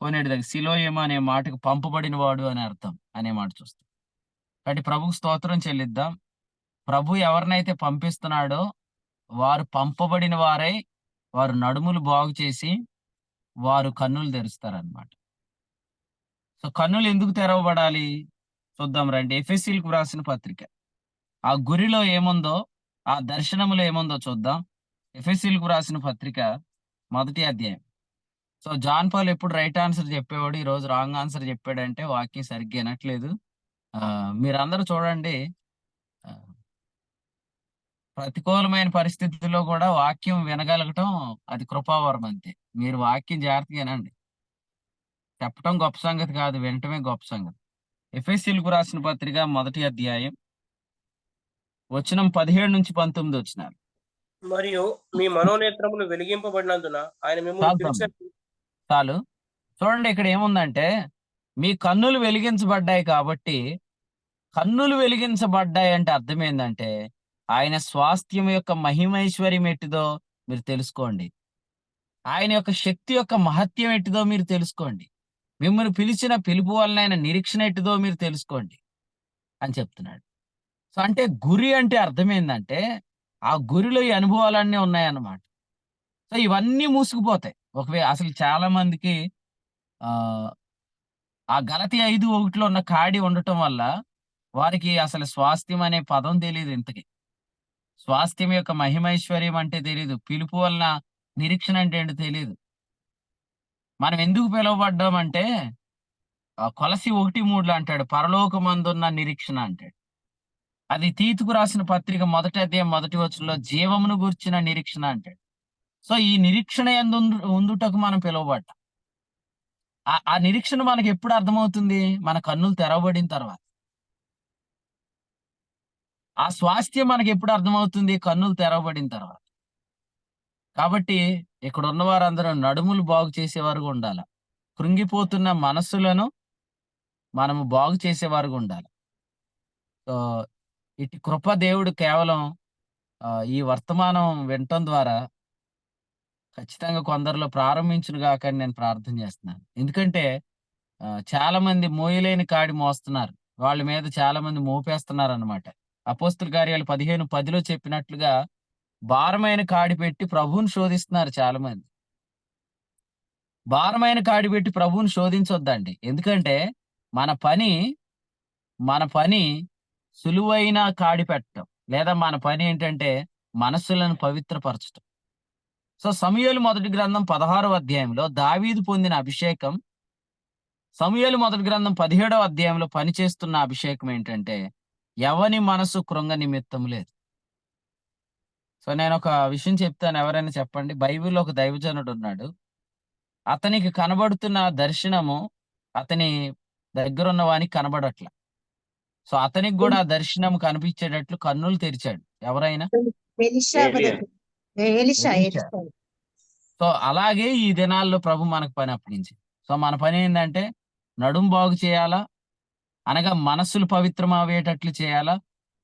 కొనేటి దగ్గర సిలోయేము అనే మాటకు పంపబడిన వాడు అని అర్థం అనే మాట చూస్తాం. కాబట్టి ప్రభుకు స్తోత్రం చెల్లిద్దాం. ప్రభు ఎవరినైతే పంపిస్తున్నాడో వారు పంపబడిన వారై వారు నడుములు బాగు చేసి వారు కన్నులు తెరుస్తారన్నమాట. సో కన్నులు ఎందుకు తెరవబడాలి చూద్దాం రండి. ఎఫెసీయులకు రాసిన పత్రిక ఆ గురిలో ఏముందో, ఆ దర్శనములో ఏముందో చూద్దాం. ఎఫెసీయులకు రాసిన పత్రిక 1వ అధ్యాయం. సో జాన్ పాల్ ఎప్పుడు రైట్ ఆన్సర్ చెప్పేవాడు, ఈ రోజు రాంగ్ ఆన్సర్ చెప్పాడంటే వాక్యం సరిగ్గా వినట్లేదు. మీరందరూ చూడండి, ప్రతికూలమైన పరిస్థితుల్లో కూడా వాక్యం వినగలగటం అది కృపావరం అంతే. మీరు వాక్యం జాగ్రత్తగా వినండి. చెప్పటం గొప్ప సంగతి కాదు, వినటమే గొప్ప సంగతి. ఎఫెసీయులకు రాసిన పత్రిక 1వ అధ్యాయం వచనం 17 నుంచి 19 వచనాలు. మరియు మీ మనోనేత్రములు వెలిగింపబడినందున ఆయన మిమ్మల్ని పిలిచిన చాలు. చూడండి, ఇక్కడ ఏముందంటే మీ కన్నులు వెలిగించబడ్డాయి కాబట్టి, కన్నులు వెలిగించబడ్డాయి అంటే అర్థం ఏంటంటే ఆయన స్వాస్థ్యం యొక్క మహిమైశ్వర్యం ఎట్టిదో మీరు తెలుసుకోండి. ఆయన యొక్క శక్తి యొక్క మహత్యం ఎట్టిదో మీరు తెలుసుకోండి. మిమ్మల్ని పిలిచిన పిలుపు వలన ఆయన నిరీక్షణ ఎట్టిదో మీరు తెలుసుకోండి. అని చెప్తున్నాడు. సో, అంటే గురి అంటే అర్థం ఏందంటే, ఆ గురిలో ఈ అనుభవాలన్నీ ఉన్నాయన్నమాట. సో, ఇవన్నీ మూసుకుపోతాయి. అసలు చాలా మందికి ఆహ్, ఆ గలతీ 5:1లో ఉన్న కాడి ఉండటం వల్ల, వారికి అసలు స్వాస్థ్యం అనే పదం తెలీదు ఇంతకి. స్వాస్థ్యం యొక్క మహిమైశ్వర్యం అంటే తెలీదు. పిలుపు వలన నిరీక్షణ అంటే ఏంటో తెలీదు. మనం ఎందుకు పిలువబడ్డామంటే కొలస్సి 1:3లో అంటాడు, పరలోకమందున్న నిరీక్షణ అంటాడు. అది తీతుకు రాసిన పత్రిక మొదటి అధ్యాయం మొదటి వచనంలో జీవమును గూర్చిన నిరీక్షణ అంటాడు. సో, ఈ నిరీక్షణ యందు ఉండుటకు మనం పిలువబడ్డాం. ఆ నిరీక్షణ మనకెప్పుడు అర్థమవుతుంది? మన కన్నులు తెరవబడిన తర్వాత. ఆ స్వాస్థ్యం మనకెప్పుడు అర్థమవుతుంది? కన్నులు తెరవబడిన తర్వాత. కాబట్టి ఇక్కడున్న వారందరూ నడుములు బాగు చేసేవారుగా ఉండాల. కృంగిపోతున్న మనస్సులను మనము బాగు చేసేవారుగా ఉండాలి. సో, ఇటు కృప దేవుడు కేవలం ఈ వర్తమానం వినటం ద్వారా ఖచ్చితంగా కొందరిలో ప్రారంభించును గాక అని నేను ప్రార్థన చేస్తున్నాను. ఎందుకంటే చాలా మంది మోయలేని కాడి మోస్తున్నారు. వాళ్ళ మీద చాలా మంది మోపేస్తున్నారన్నమాట. అపోస్తల కార్యాలు 15:10లో చెప్పినట్లుగా భారమైన కాడి పెట్టి ప్రభువుని శోధిస్తున్నారు చాలా మంది. భారమైన కాడి పెట్టి ప్రభువుని శోధించొద్దండి. ఎందుకంటే మన పని, మన పని సులువైన కాడి పెట్టడం. లేదా మన పని ఏంటంటే మనస్సులను పవిత్రపరచటం. సో, సమూయేలు మొదటి గ్రంథం 16వ అధ్యాయంలో దావీదు పొందిన అభిషేకం, సమూయేలు మొదటి గ్రంథం 17వ అధ్యాయంలో పనిచేస్తున్న అభిషేకం ఏంటంటే, ఎవని మనసు కృంగ నిమిత్తం లేదు. సో, నేనొక విషయం చెప్తాను, ఎవరైనా చెప్పండి. బైబిల్‌లో ఒక దైవజనుడున్నాడు. అతనికి కనబడుతున్న దర్శనము అతని దగ్గరున్న వానికి కనబడట్ల. సో, అతనికి గూడా ఆ దర్శనం కనిపించేటట్లు కన్నులు తెరిచాడు. ఎవరైనా? ఎలీషా ఏలియా. Brother. Elisha Elisha. Elisha. So, అలాగే ఈ దినాల్లో ప్రభు మనకు పని అప్పగించింది. సో, మన పనేందంటే నడుం బాగు చేయాలా, అనగా మనస్సులు పవిత్రమయ్యేటట్లు చేయాలా,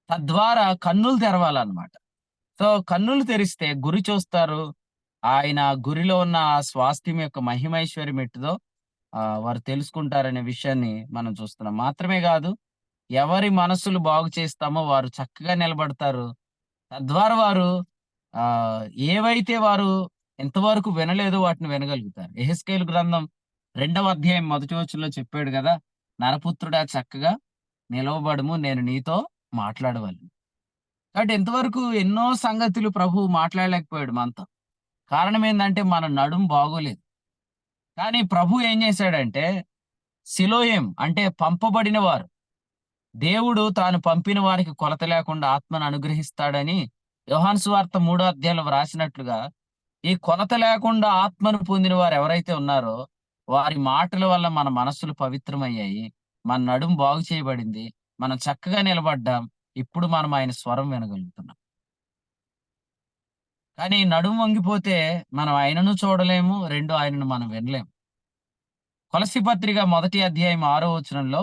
తద్వారా కన్నులు తెరవాలన్నమాట. సో, కన్నులు తెరిస్తే గురి చూస్తారు. ఆయన గురిలో ఉన్న ఆ స్వాస్థ్యం యొక్క మహిమైశ్వర్యం ఎట్టిదో వారు తెలుసుకుంటారనే విషయాన్ని మనం చూస్తున్నాం. మాత్రమే గాదు, ఎవరి మనస్సులు బాగు చేస్తామో వారు చక్కగా నిలబడతారు. తద్వారా వారు ఆహ్, ఏవైతే వారు ఇంతవరకు వినలేదో వాటిని వినగలుగుతారు. యెహెజ్కేలు గ్రంథం 2వ అధ్యాయం మొదటి వచనంలో చెప్పాడు గదా! నరపుత్రుడా చక్కగా నిలవబడుము, నేను నీతో మాట్లాడవలెను. కాబట్టి ఇంతవరకు ఎన్నో సంగతులు ప్రభువు మాట్లాడలేకపోయాడు మనతో. కారణం ఏందంటే మన నడుం బాగోలేదు. కానీ ప్రభువు ఏం చేశాడంటే సిలోయేం అంటే పంపబడిన వారు. దేవుడు తాను పంపిన వారికి కొలత లేకుండా ఆత్మను అనుగ్రహిస్తాడని యోహాను సువార్త 3వ అధ్యాయంలో వ్రాసినట్లుగా, ఈ కొలత లేకుండా ఆత్మను పొందిన వారు ఎవరైతే ఉన్నారో, వారి మాటల వల్ల మన మనస్సులు పవిత్రమయ్యాయి. మన నడుం బాగు చేయబడింది. మనం చక్కగా నిలబడ్డాం. ఇప్పుడు మనం ఆయన స్వరం వినగలుగుతున్నాం. కానీ నడుం వంగిపోతే మనం ఆయనను చూడలేము. 2 ఆయనను మనం వినలేము. కొలస్సీ పత్రిక మొదటి అధ్యాయం 6వ వచనంలో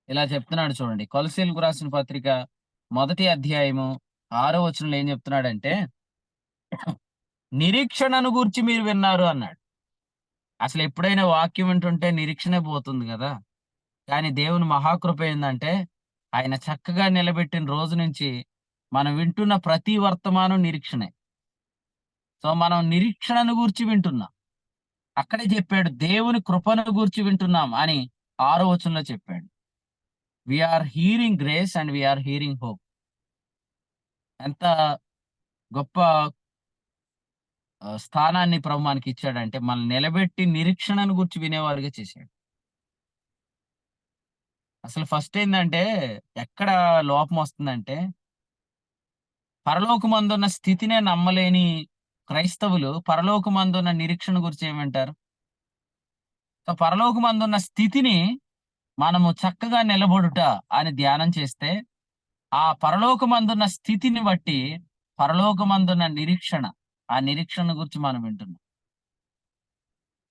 ఇలా చెప్తున్నాడు చూడండి. కొలస్సీలకు రాసిన పత్రిక మొదటి అధ్యాయము 6వ వచనంలో ఏం చెప్తున్నాడంటే, నిరీక్షణను గూర్చి మీరు విన్నారు అన్నాడు. అసలు ఎప్పుడైనా వాక్యం వింటుంటే నిరీక్షణే పోతుంది గదా! కానీ దేవుని మహాకృప ఏందంటే, ఆయన చక్కగా నిలబెట్టిన రోజు నుంచి మనం వింటున్న ప్రతి వర్తమానం నిరీక్షణే. సో, మనం నిరీక్షణను గూర్చి వింటున్నాం. అక్కడే చెప్పాడు, దేవుని కృపను గూర్చి వింటున్నాం అని 6వ వచనంలో చెప్పాడు. We are hearing grace and we are hearing hope. ఎంత గొప్ప స్థానాన్ని ప్రభు మనకిచ్చాడంటే, మనల్ని నిలబెట్టి నిరీక్షణను గూర్చి వినేవారుగా చేశాడు. అసలు ఫస్ట్ ఏందంటే, ఎక్కడ లోపమొస్తుందంటే, పరలోకమందున్న స్థితినే నమ్మలేని క్రైస్తవులు పరలోకమందున్న నిరీక్షణ గురించి ఏమంటారు? సో, పరలోకమందున్న స్థితిని మనము చక్కగా నిలబడుట అని ధ్యానం చేస్తే, ఆ పరలోకమందున్న స్థితిని బట్టి పరలోకమందున్న నిరీక్షణ, ఆ నిరీక్షణ గురించి మనం వింటున్నాం.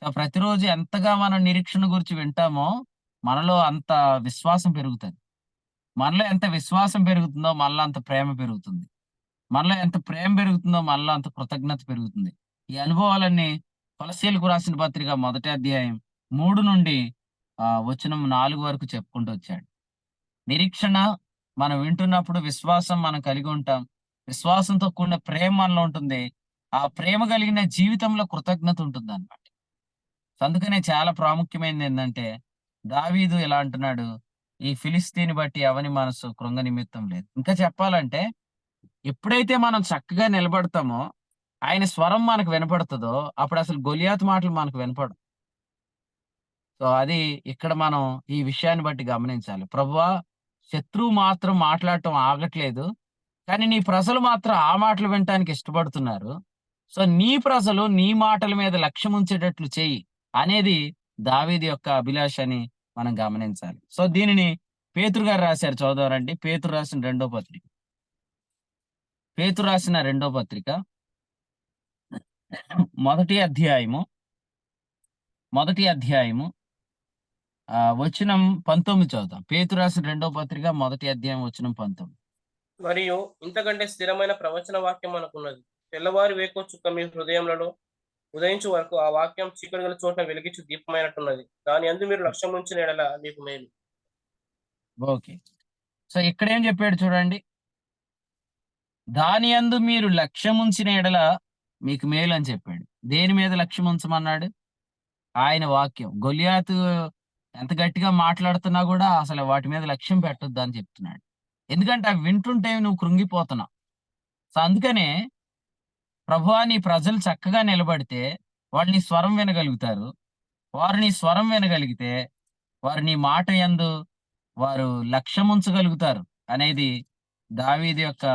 సో, ప్రతిరోజు ఎంతగా మనం నిరీక్షణ గురించి వింటామో మనలో అంత విశ్వాసం పెరుగుతది. మనలో ఎంత విశ్వాసం పెరుగుతుందో మనలో అంత ప్రేమ పెరుగుతుంది. మనలో ఎంత ప్రేమ పెరుగుతుందో మనలో అంత కృతజ్ఞత పెరుగుతుంది. ఈ అనుభవాలన్నీ కొలస్సీలకు రాసిన పత్రిక మొదటి అధ్యాయం 3 నుండి వచనం 4 వరకు చెప్పుకుంటూ వచ్చాడు. నిరీక్షణ మనం వింటున్నప్పుడు విశ్వాసం మనం కలిగి ఉంటాం. విశ్వాసంతో కూడిన ప్రేమ మనలో ఉంటుంది. ఆ ప్రేమ కలిగిన జీవితంలో కృతజ్ఞత ఉంటుంది అన్నమాట. అందుకనే చాలా ప్రాముఖ్యమైనది ఏంటంటే దావీదు ఇలా అంటున్నాడు, ఈ ఫిలిస్తీని బట్టి ఎవని మనసు కృంగ నిమిత్తం లేదు. ఇంకా చెప్పాలంటే ఎప్పుడైతే మనం చక్కగా నిలబడతామో ఆయన స్వరం మనకు వినపడుతుందో అప్పుడు అసలు గొలియాతు మాటలు మనకు వినపడవు. సో అది ఇక్కడ మనం ఈ విషయాన్ని బట్టి గమనించాలి. ప్రభువా, శత్రువు మాత్రం మాట్లాడటం ఆగట్లేదు, కానీ నీ ప్రజలు మాత్రం ఆ మాటలు వినటానికి ఇష్టపడుతున్నారు. సో నీ ప్రజలు నీ మాటల మీద లక్ష్యం ఉంచేటట్లు చెయ్యి అనేది దావీదు యొక్క అభిలాష అని మనం గమనించాలి. సో దీనిని పేతురు గారు రాశారు, చదువుదారండి. పేతురు రాసిన రెండో పత్రిక, పేతురు రాసిన రెండో పత్రిక మొదటి అధ్యాయము వచనం 19 చదువుతాం. పేతురు రాసిన రెండో పత్రిక మొదటి అధ్యాయం వచనం 19. మరియు ఇంతకంటే స్థిరమైన ప్రవచన వాక్యం మనకున్నది. తెల్లవారి వేకో చుక్క మీ హృదయములలో ఉదయించు వరకు ఆ వాక్యం చీకటి గల చోట వెలిగించు దీపమైనట్టున్నది. దాని యందు మీరు లక్ష్యం ఉంచిన ఎడల మీకు మేలు. ఓకే. సో ఇక్కడ ఏం చెప్పాడు చూడండి, దాని యందు మీరు లక్ష్యం ఉంచిన ఎడల మీకు మేలు అని చెప్పాడు. దేని మీద లక్ష్యం ఉంచమన్నాడు? ఆయన వాక్యం. గొలియాతు ఎంత గట్టిగా మాట్లాడుతున్నా కూడా అసలు వాటి మీద లక్ష్యం పెట్టొద్దు అని చెప్తున్నాడు. ఎందుకంటే అవి వింటుంటే నువ్వు కృంగిపోతున్నావు. సో అందుకనే ప్రభువా, నీ ప్రజలు చక్కగా నిలబడితే వాళ్ళు నీ స్వరం వినగలుగుతారు. వారు నీ స్వరం వినగలిగితే వారు నీ మాట యందు వారు లక్ష్యం ఉంచగలుగుతారు అనేది దావీదు యొక్క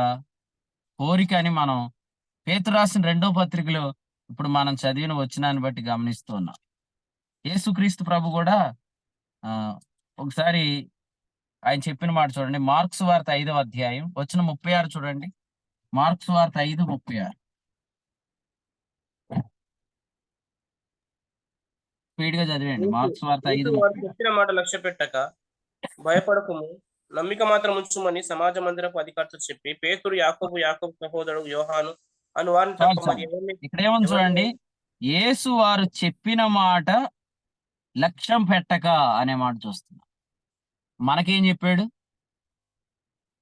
కోరిక అని మనం పేతురు రాసిన రెండో పత్రికలో ఇప్పుడు మనం చదివిన వచనాన్ని బట్టి గమనిస్తూ ఉన్నాం. యేసుక్రీస్తు ప్రభు కూడా ఒకసారి ఆయన చెప్పిన మాట చూడండి. మార్క్స్ వార్త 5వ అధ్యాయం వచనం 36 చూడండి. మార్క్స్ వార్త 5:36. స్పీడ్ గా చదివేయండి. మార్క్స్ వార్త వారు 5:36. చెప్పిన మాట లక్ష్య పెట్టక భయపడకము, నమ్మిక మాత్రం ఉంచుమని సమాజ మందిరపు అధికారులతో చెప్పి పేతురు, యాకోబు సహోదరుడు యోహాను అను వారిని తప్ప మరి ఎవరిని ఇక్కడ ఏమని చూడండి, యేసు వారు చెప్పిన మాట లక్ష్యం పెట్టక అనే మాట చూస్తున్నాం. మనకేం చెప్పాడు?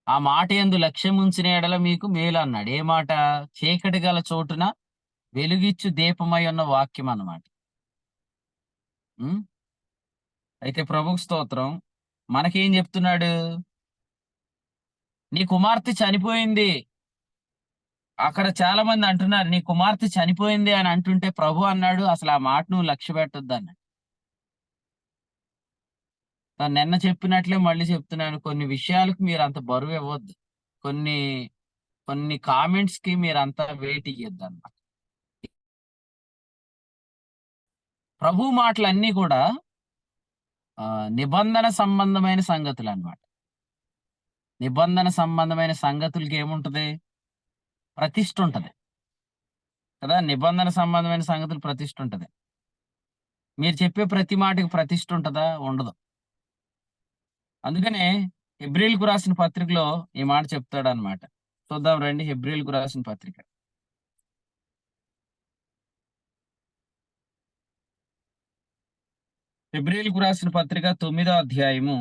ఆ మాట యందు లక్ష్యం ఉంచిన ఎడల మీకు మేలు అన్నాడు. ఏ మాట? చీకటి గల చోటున వెలుగిచ్చు దీపమై ఉన్న వాక్యం అన్నమాట. అయితే ప్రభుకు స్తోత్రం. మనకేం చెప్తున్నాడు? నీ కుమార్తె చనిపోయింది. అక్కడ చాలా మంది అంటున్నారు నీ కుమార్తె చనిపోయింది అని అంటుంటే ప్రభు అన్నాడు అసలు ఆ మాట నువ్వు లక్ష్య పెట్టొద్దు అన్నాడు. నిన్న చెప్పినట్లే మళ్ళీ చెప్తున్నాను, కొన్ని విషయాలకు మీరు అంత బరువు ఇవ్వద్దు. కొన్ని కామెంట్స్ కి మీరు అంత వెయిట్ ఇయ్యద్దు అన్నమాట. ప్రభు మాటలన్నీ కూడా నిబంధన సంబంధమైన సంగతులు అన్నమాట. నిబంధన సంబంధమైన సంగతులకి ఏముంటది? ప్రతిష్ఠ ఉంటది కదా. నిబంధన సంబంధమైన సంగతులు ప్రతిష్ఠ ఉంటది. మీరు చెప్పే ప్రతి మాటకి ప్రతిష్ఠ ఉంటదా? ఉండదు. అందుకనే హెబ్రీయులకు రాసిన పత్రికలో ఈ మాట చెప్తాడు అన్నమాట. చూద్దాం రండి, హెబ్రీయులకు రాసిన పత్రిక. హెబ్రీయులకు రాసిన పత్రిక 9వ అధ్యాయము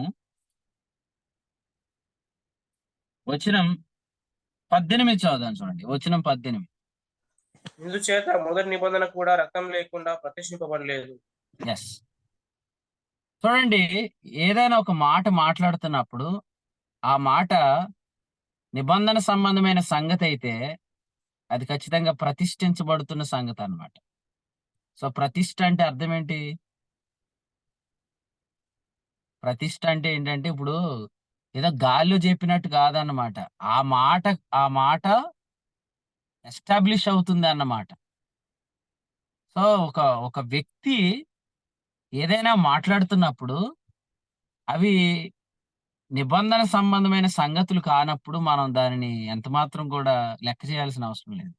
వచనం 18 చదువుదాం చూడండి. వచనం 18. ఇందుచేత మొదటి నిబంధన కూడా రక్తం లేకుండా ప్రతిష్ఠింపబడలేదు. ఎస్, చూడండి, ఏదైనా ఒక మాట మాట్లాడుతున్నప్పుడు ఆ మాట నిబంధన సంబంధమైన సంగతి అయితే అది ఖచ్చితంగా ప్రతిష్ఠించబడుతున్న సంగతి అన్నమాట. సో ప్రతిష్ఠ అంటే అర్థం ఏంటి? ప్రతిష్ఠ అంటే ఏంటంటే ఇప్పుడు ఏదో గాల్లో చెప్పినట్టు కాదన్నమాట. ఆ మాట ఎస్టాబ్లిష్ అవుతుంది అన్నమాట. సో ఒక వ్యక్తి ఏదైనా మాట్లాడుతున్నప్పుడు అవి నిబంధన సంబంధమైన సంగతులు కానప్పుడు మనం దానిని ఎంత మాత్రం కూడా లెక్క చేయాల్సిన అవసరం లేదు.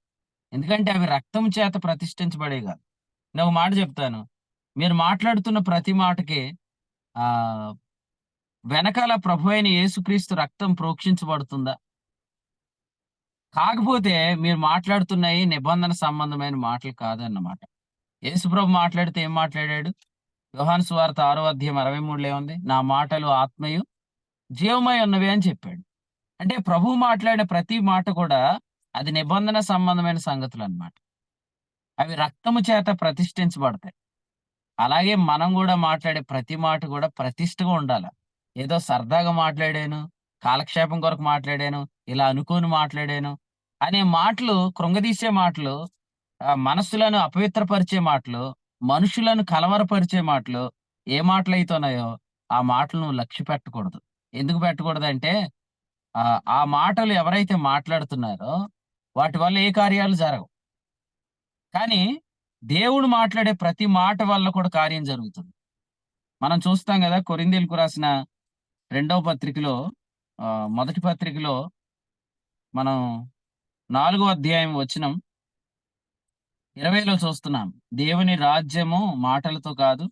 ఎందుకంటే అవి రక్తం చేత ప్రతిష్ఠించబడే కాదు. నేను ఒక మాట చెప్తాను, మీరు మాట్లాడుతున్న ప్రతి మాటకి వెనకాల ప్రభు అయిన యేసుక్రీస్తు రక్తం ప్రోక్షించబడుతుందా? కాకపోతే మీరు మాట్లాడుతున్నాయి నిబంధన సంబంధమైన మాటలు కాదన్నమాట. యేసు ప్రభు మాట్లాడితే ఏం మాట్లాడాడు? యోహాను సువార్త 6వ అధ్యాయం 63లో ఏముంది? నా మాటలు ఆత్మయు జీవమై ఉన్నవి అని చెప్పాడు. అంటే ప్రభువు మాట్లాడిన ప్రతి మాట కూడా అది నిబంధన సంబంధమైన సంగతులు అన్నమాట. అవి రక్తము చేత ప్రతిష్ఠించబడతాయి. అలాగే మనం కూడా మాట్లాడే ప్రతి మాట కూడా ప్రతిష్టగా ఉండాల. ఏదో సరదాగా మాట్లాడాను, కాలక్షేపం కొరకు మాట్లాడాను, ఇలా అనుకోని మాట్లాడాను అనే మాటలు, కృంగదీసే మాటలు, మనస్సులను అపవిత్రపరిచే మాటలు, మనుషులను కలవరపరిచే మాటలు, ఏ మాటలైతే ఉన్నాయో ఆ మాటలు నువ్వు లక్ష్య పెట్టకూడదు. ఎందుకు పెట్టకూడదంటే ఆ మాటలు ఎవరైతే మాట్లాడుతున్నారో వాటి వల్ల ఏ కార్యాలు జరగవు. కానీ దేవుడు మాట్లాడే ప్రతి మాట వల్ల కూడా కార్యం జరుగుతుంది. మనం చూస్తాం గదా! కొరింథీయులకు రాసిన రెండవ పత్రికలో, మొదటి పత్రికలో మనం 4వ అధ్యాయం వచనం 20లో చూస్తున్నాం. దేవుని రాజ్యము మాటలతో కాదు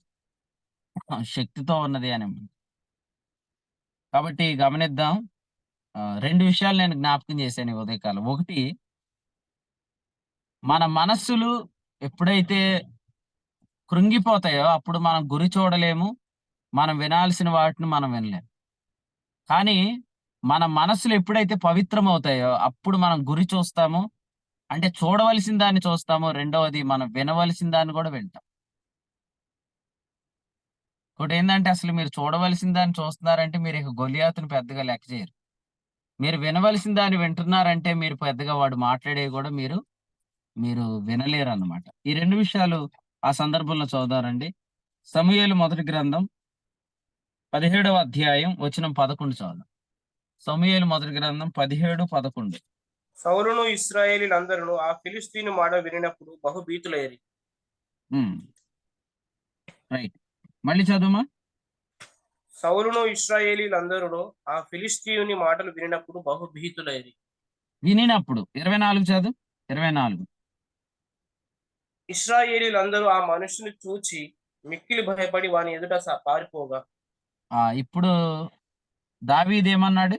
శక్తితో ఉన్నది అని. కాబట్టి గమనిద్దాం. 2 విషయాలు నేను జ్ఞాపకం చేశాను ఈ ఉదయకాలం. ఒకటి, మన మనస్సులు ఎప్పుడైతే కృంగిపోతాయో అప్పుడు మనం గురి చూడలేము. మనం వినాల్సిన వాటిని మనం వినలేము. కానీ మన మనస్సులు ఎప్పుడైతే పవిత్రమవుతాయో అప్పుడు మనం గురి చూస్తాము. అంటే చూడవలసిన దాన్ని చూస్తాము. రెండవది మనం వినవలసిన దాన్ని కూడా వింటాం. ఇంకోటేందంటే అసలు మీరు చూడవలసిన దాన్ని చూస్తున్నారంటే మీరు ఇక గొలియాతుని పెద్దగా లెక్క చేయరు. మీరు వినవలసిన దాన్ని వింటున్నారంటే మీరు పెద్దగా వాడు మాట్లాడేవి కూడా మీరు వినలేరన్నమాట. ఈ 2 విషయాలు ఆ సందర్భంలో చదువుదారండి. సమూయేలు మొదటి గ్రంథం 17వ అధ్యాయం వచనం 11 చదువుదాం. సమూయేలు మొదటి గ్రంథం 17, 11. సౌలును ఇశ్రాయేలీలందరూ ఆ ఫిలిష్తీను మాట వినినప్పుడు బహుభీతులైరి. రైట్, మళ్ళీ చదువుమా. సౌలును ఇశ్రాయేలీలందరూ ఆ ఫిలిష్తీయుని మాటలు వినినప్పుడు బహుభీతులైరి. వినినప్పుడు 24 చదువు. 24. ఇశ్రాయేలీలందరూ ఆ మనుషుని చూచి మిక్కిలి భయపడి వాని ఎదుట పారిపోగా. ఇప్పుడు దావీదేమన్నాడు?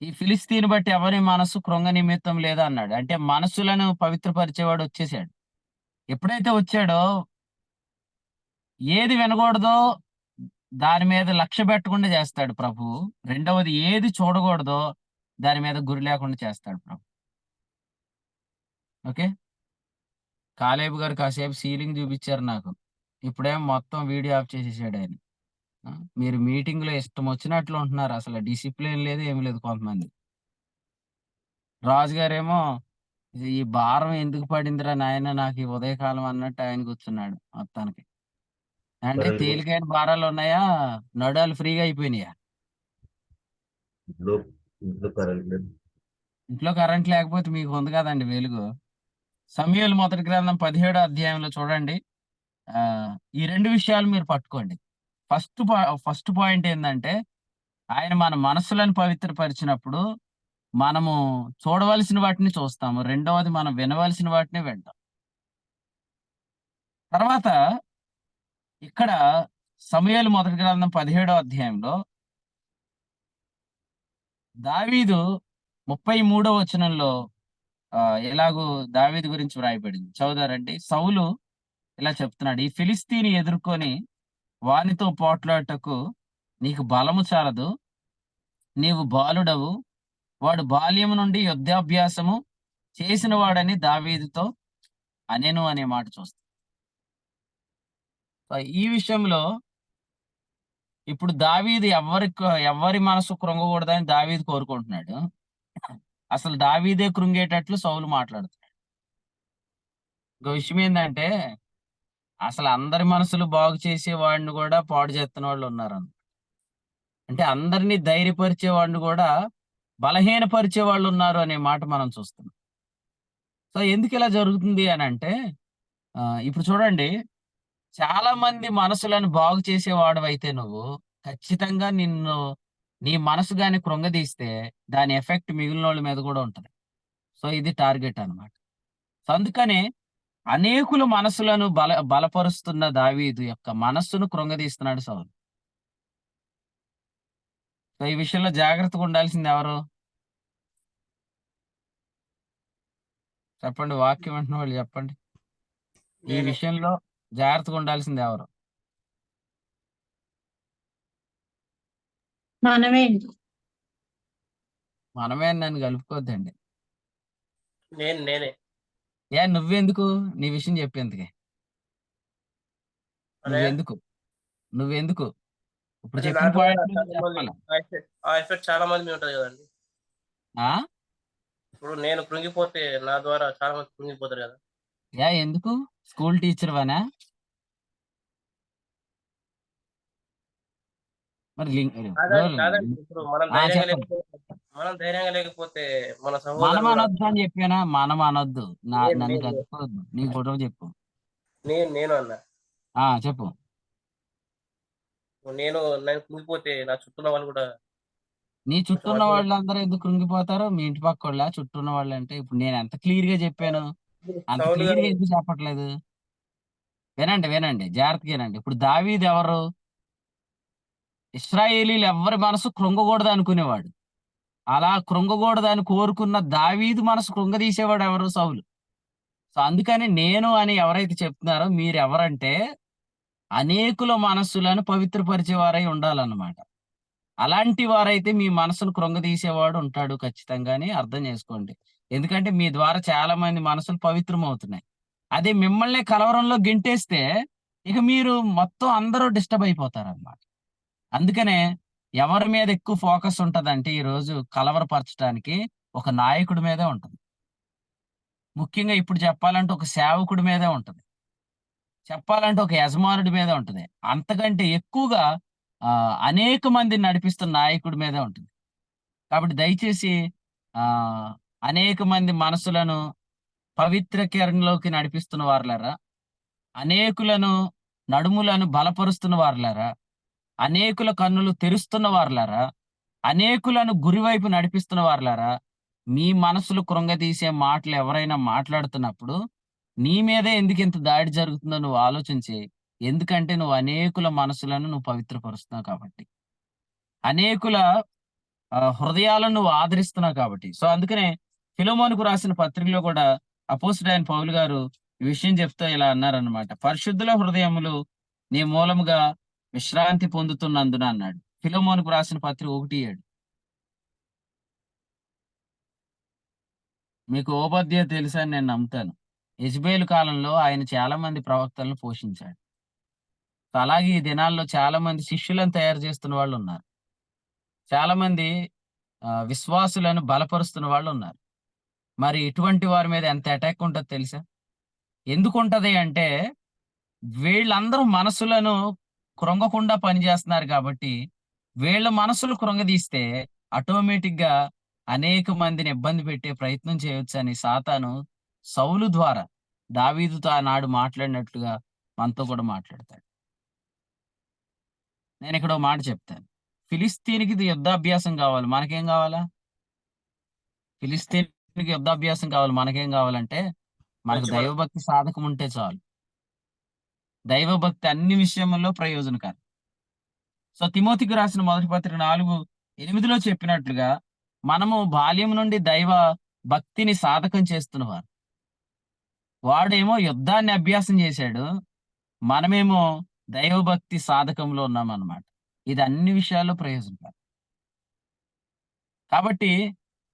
ఈ ఫిలిస్తీన్ బట్టి ఎవరి మనసు కృంగ నిమిత్తం లేదా అన్నాడు. అంటే మనసులను పవిత్రపరిచేవాడు వచ్చేసాడు. ఎప్పుడైతే వచ్చాడో ఏది వినకూడదో దాని మీద లక్ష్య పెట్టకుండా చేస్తాడు ప్రభువు. రెండవది ఏది చూడకూడదో దాని మీద గురి లేకుండా చేస్తాడు ప్రభు. ఓకే, కాలేబు గారు కాసేపు సీలింగ్ చూపించారు నాకు. ఇప్పుడేం మొత్తం వీడియో ఆఫ్ చేసేసాడు ఆయన. మీరు మీటింగ్ లో ఇష్టం వచ్చినట్లు ఉంటున్నారు. అసలు డిసిప్లిన్ లేదు, ఏమి లేదు. కొంతమంది రాజు గారేమో ఈ భారం ఎందుకు పడిందిరా నాయన నాకు ఈ ఉదయకాలం అన్నట్టు ఆయన కూర్చున్నాడు మొత్తానికి. అంటే తేలికైన భారాలు ఉన్నాయా, నడాలు ఫ్రీగా అయిపోయినాయా? ఇంట్లో కరెంట్ లేకపోతే మీకు ఉంది కదండి వెలుగు. సమూయేలు మొదటి గ్రంథం 17వ అధ్యాయంలో చూడండి. ఈ 2 విషయాలు మీరు పట్టుకోండి. ఫస్ట్ పాయింట్ ఏంటంటే ఆయన మన మనసులను పవిత్రపరిచినప్పుడు మనము చూడవలసిన వాటిని చూస్తాము. రెండవది మనం వినవలసిన వాటిని వింటాం. తర్వాత ఇక్కడ సమూయేలు మొదటి గ్రంథం 17వ అధ్యాయంలో దావీదు 33వ వచనంలో ఎలాగూ దావీదు గురించి వ్రాయబడింది. చదువుదారండి. సౌలు ఇలా చెప్తున్నాడు, ఈ ఫిలిస్తీని ఎదుర్కొని వానితో పోట్లాడటకు నీకు బలము చాలదు, నీవు బాలుడవు, వాడు బాల్యము నుండి యుద్ధాభ్యాసము చేసిన వాడని దావీదుతో అనెను అనే మాట చూస్తాం. ఈ విషయంలో ఇప్పుడు దావీదు ఎవరి మనసు కృంగకూడదని దావీదు కోరుకుంటున్నాడు. అసలు దావీదే కృంగేటట్లు సౌలు మాట్లాడుతున్నాడు. ఇంకో విషయం ఏంటంటే అసలు అందరి మనసులు బాగు చేసే వాడిని కూడా పాడు చేస్తున్న వాళ్ళు ఉన్నారు. అంటే అందరినీ ధైర్యపరిచే వాడిని కూడా బలహీనపరిచే వాళ్ళు ఉన్నారు అనే మాట మనం చూస్తున్నాం. సో ఎందుకు ఇలా జరుగుతుంది అని అంటే ఇప్పుడు చూడండి, చాలా మంది మనసులను బాగు చేసేవాడు అయితే నువ్వు ఖచ్చితంగా నీ మనసు గాని కృంగదీస్తే దాని ఎఫెక్ట్ మిగిలిన వాళ్ళ మీద కూడా ఉంటది. సో ఇది టార్గెట్ అన్నమాట. సో అందుకనే అనేకుల మనసులను బలపరుస్తున్న దావీదు యొక్క మనస్సును కృంగదీస్తున్నాడు సౌలు. సో ఈ విషయంలో జాగ్రత్తగా ఉండాల్సింది ఎవరు చెప్పండి? వాక్యం అంటున్న వాళ్ళు చెప్పండి. ఈ విషయంలో జాగ్రత్తగా ఉండాల్సింది ఎవరు? మనమే మనమే అని నన్ను కలుపుకోవద్దండి. నేనే నువ్వెందుకు? నీ విషయం చెప్పేందుకే. అరే నువ్వెందుకు? నువ్వెందుకు? ఇప్పుడు అంటే నా చెప్పిన ద్వారా పాయింట్ చాలా మంది చెప్పాలా? ఆ ఎఫెక్ట్ చాలా మంది మీద ఉంటది కదండి. ఆ ఇప్పుడు నేను కృంగిపోతే నా ద్వారా చాలా మంది కృంగిపోతారు కదా. ఎందుకు? స్కూల్ టీచర్ వానా? మరి కాదండి ఇప్పుడు చెప్పండి. మనం ధైర్యంగా లేకపోతే మన మనం సహోదరులు కూడా అనొద్దు అని చెప్పానా? మనం అనొద్దు. నేను నన్ను నేను కలుపుకోవద్దు. నీ గొడవ చెప్పు. నేను అన్నా. చెప్పు. నేను కృంగిపోతే నా చుట్టూ ఉన్న వాళ్ళు కూడా నీ చుట్టూ కొంచెం ఉన్న అర్థం వాళ్ళందరూ ఎందుకు కృంగిపోతారు? మీ ఇంటి పక్కోళ్ళ? చుట్టూ ఉన్న వాళ్ళంటే ఇప్పుడు నేను ఎంత క్లియర్ గా చెప్పాను. అంత సౌలు క్లియర్ గారు గా ఎందుకు చెప్పట్లేదు? వినండి. జాగ్రత్తగా వినండి. ఇప్పుడు దావీదు ఎవరు? ఇశ్రాయేలీలు ఎవ్వరి మనసు కృంగకూడదు అనుకునేవాడు. అలా కృంగకూడదని కోరుకున్న దావీదు మనసు కృంగదీసేవాడు ఎవరు? సౌలు. సో అందుకని నేను అని ఎవరైతే చెప్తున్నారో మీరెవరంటే అనేకుల మనస్సులను పవిత్రపరిచేవారై ఉండాలన్నమాట. అలాంటి వారైతే మీ మనసును కృంగదీసేవాడు ఉంటాడు ఖచ్చితంగా అని అర్థం చేసుకోండి. ఎందుకంటే మీ ద్వారా చాలా మంది మనసులు పవిత్రమవుతున్నాయి. అదే మిమ్మల్నే కలవరంలో గెంటేస్తే ఇక మీరు మొత్తం అందరూ డిస్టర్బ్ అయిపోతారన్నమాట. అందుకనే ఎవరి మీద ఎక్కువ ఫోకస్ ఉంటదంటే ఈరోజు కలవరపరచడానికి ఒక నాయకుడి మీదే ఉంటది. ముఖ్యంగా ఇప్పుడు చెప్పాలంటే ఒక సేవకుడి మీదే ఉంటది. చెప్పాలంటే ఒక యజమానుడి మీదే ఉంటది. అంతకంటే ఎక్కువగా అనేక మందిని నడిపిస్తున్న నాయకుడి మీదే ఉంటది. కాబట్టి దయచేసి ఆహ్, అనేక మంది మనసులను పవిత్రకరణలోకి నడిపిస్తున్న వారలారా, అనేకులను నడుములను బలపరుస్తున్న వారలారా, అనేకుల కన్నులు తెరుస్తున్న వారలారా, అనేకులను గురివైపు నడిపిస్తున్న వారలారా, మీ మనసులు కృంగదీసే మాటలు ఎవరైనా మాట్లాడుతున్నప్పుడు, నీ మీదే ఎందుకింత దాడి జరుగుతుందో నువ్వు ఆలోచించి, ఎందుకంటే నువ్వు అనేకుల మనసులను నువ్వు పవిత్రపరుస్తున్నావు కాబట్టి. అనేకుల హృదయాలను నువ్వు ఆదరిస్తున్నావు కాబట్టి. సో, అందుకనే ఫిలెమోనుకు రాసిన పత్రికలో కూడా అపోస్తలుడైన పౌలు గారు ఈ విషయం చెప్తూ ఇలా అన్నారన్నమాట. పరిశుద్ధుల హృదయములు నీ మూలముగా విశ్రాంతి పొందుతున్నందున అన్నాడు. ఫిలెమోనుకు రాసిన పత్రిక 1:7. మీకు ఓబద్య తెలుసని నేను నమ్ముతాను. యెజెబెలు కాలంలో ఆయన చాలా మంది ప్రవక్తలను పోషించాడు. సో, అలాగే ఈ దినాల్లో చాలా మంది శిష్యులను తయారు చేస్తున్న వాళ్ళున్నారు. చాలా మంది విశ్వాసులను బలపరుస్తున్న వాళ్ళున్నారు. మరి ఇటువంటి వారి మీద ఎంత అటాక్ ఉంటదో తెలుసా? ఎందుకుంటది అంటే, వీళ్ళందరూ మనసులను కృంగకుండా పనిచేస్తున్నారు కాబట్టి, వీళ్ళ మనసులు కృంగదీస్తే ఆటోమేటిక్‌గా అనేక మందిని ఇబ్బంది పెట్టే ప్రయత్నం చేయొచ్చని సాతాను సౌలు ద్వారా దావీదుతో ఆనాడు మాట్లాడినట్లుగా మనతో కూడా మాట్లాడతాడు. నేనిక్కడ ఓ మాట చెప్తాను. ఫిలిస్తీన్‌కి యుద్ధాభ్యాసం కావాలి. మనకేం కావాలా? ఫిలిస్తీన్‌కి యుద్ధాభ్యాసం కావాలి. మనకేం కావాలంటే, మనకు మంచి మనసు. దైవభక్తి సాధకం ఉంటే చాలు. దైవభక్తి అన్ని విషయముల్లో ప్రయోజనకరం. సో, తిమోతికి రాసిన మొదటి పత్రిక 4:8లో చెప్పినట్లుగా, మనము బాల్యం నుండి దైవ భక్తిని సాధకం చేస్తున్నవారు. వాడేమో యుద్ధాన్ని అభ్యాసం చేశాడు. మనమేమో దైవభక్తి సాధకంలో ఉన్నామన్నమాట. ఇది అన్ని విషయాల్లో ప్రయోజనకరం. కాబట్టి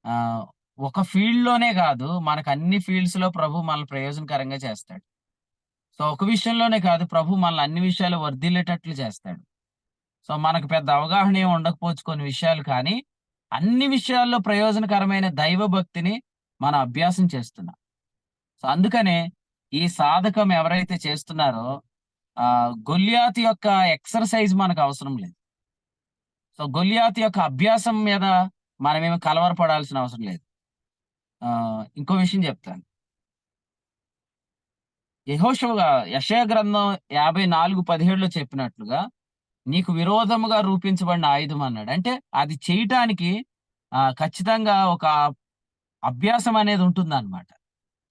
ఆహ్, ఒక ఫీల్డ్‌లోనే కాదు, మనకు అన్ని ఫీల్డ్స్‌లో ప్రభు మనల్ని ప్రయోజనకరంగా చేస్తాడు. సో, ఒక విషయంలోనే కాదు, ప్రభు మనల్ని అన్ని విషయాలు వర్ధిల్లేటట్లు చేస్తాడు. సో, మనకు పెద్ద అవగాహన ఏమి ఉండకపోవచ్చు కొన్ని విషయాలు కానీ, అన్ని విషయాల్లో ప్రయోజనకరమైన దైవ భక్తిని మనం అభ్యాసం చేస్తున్నాం. సో, అందుకనే ఈ సాధకం ఎవరైతే చేస్తున్నారో గొల్లియాతు యొక్క ఎక్సర్‌సైజ్ మనకు అవసరం లేదు. సో, గొల్లియాతు యొక్క అభ్యాసం మీద మనమేమి కలవరపడాల్సిన అవసరం లేదు. ఇంకో విషయం చెప్తాను. యెషయా గ్రంథం 54:17లో చెప్పినట్లుగా, నీకు విరోధముగా రూపించబడిన ఆయుధం అన్నాడు. అంటే అది చేయటానికి ఖచ్చితంగా ఒక అభ్యాసం అనేది ఉంటుందన్నమాట.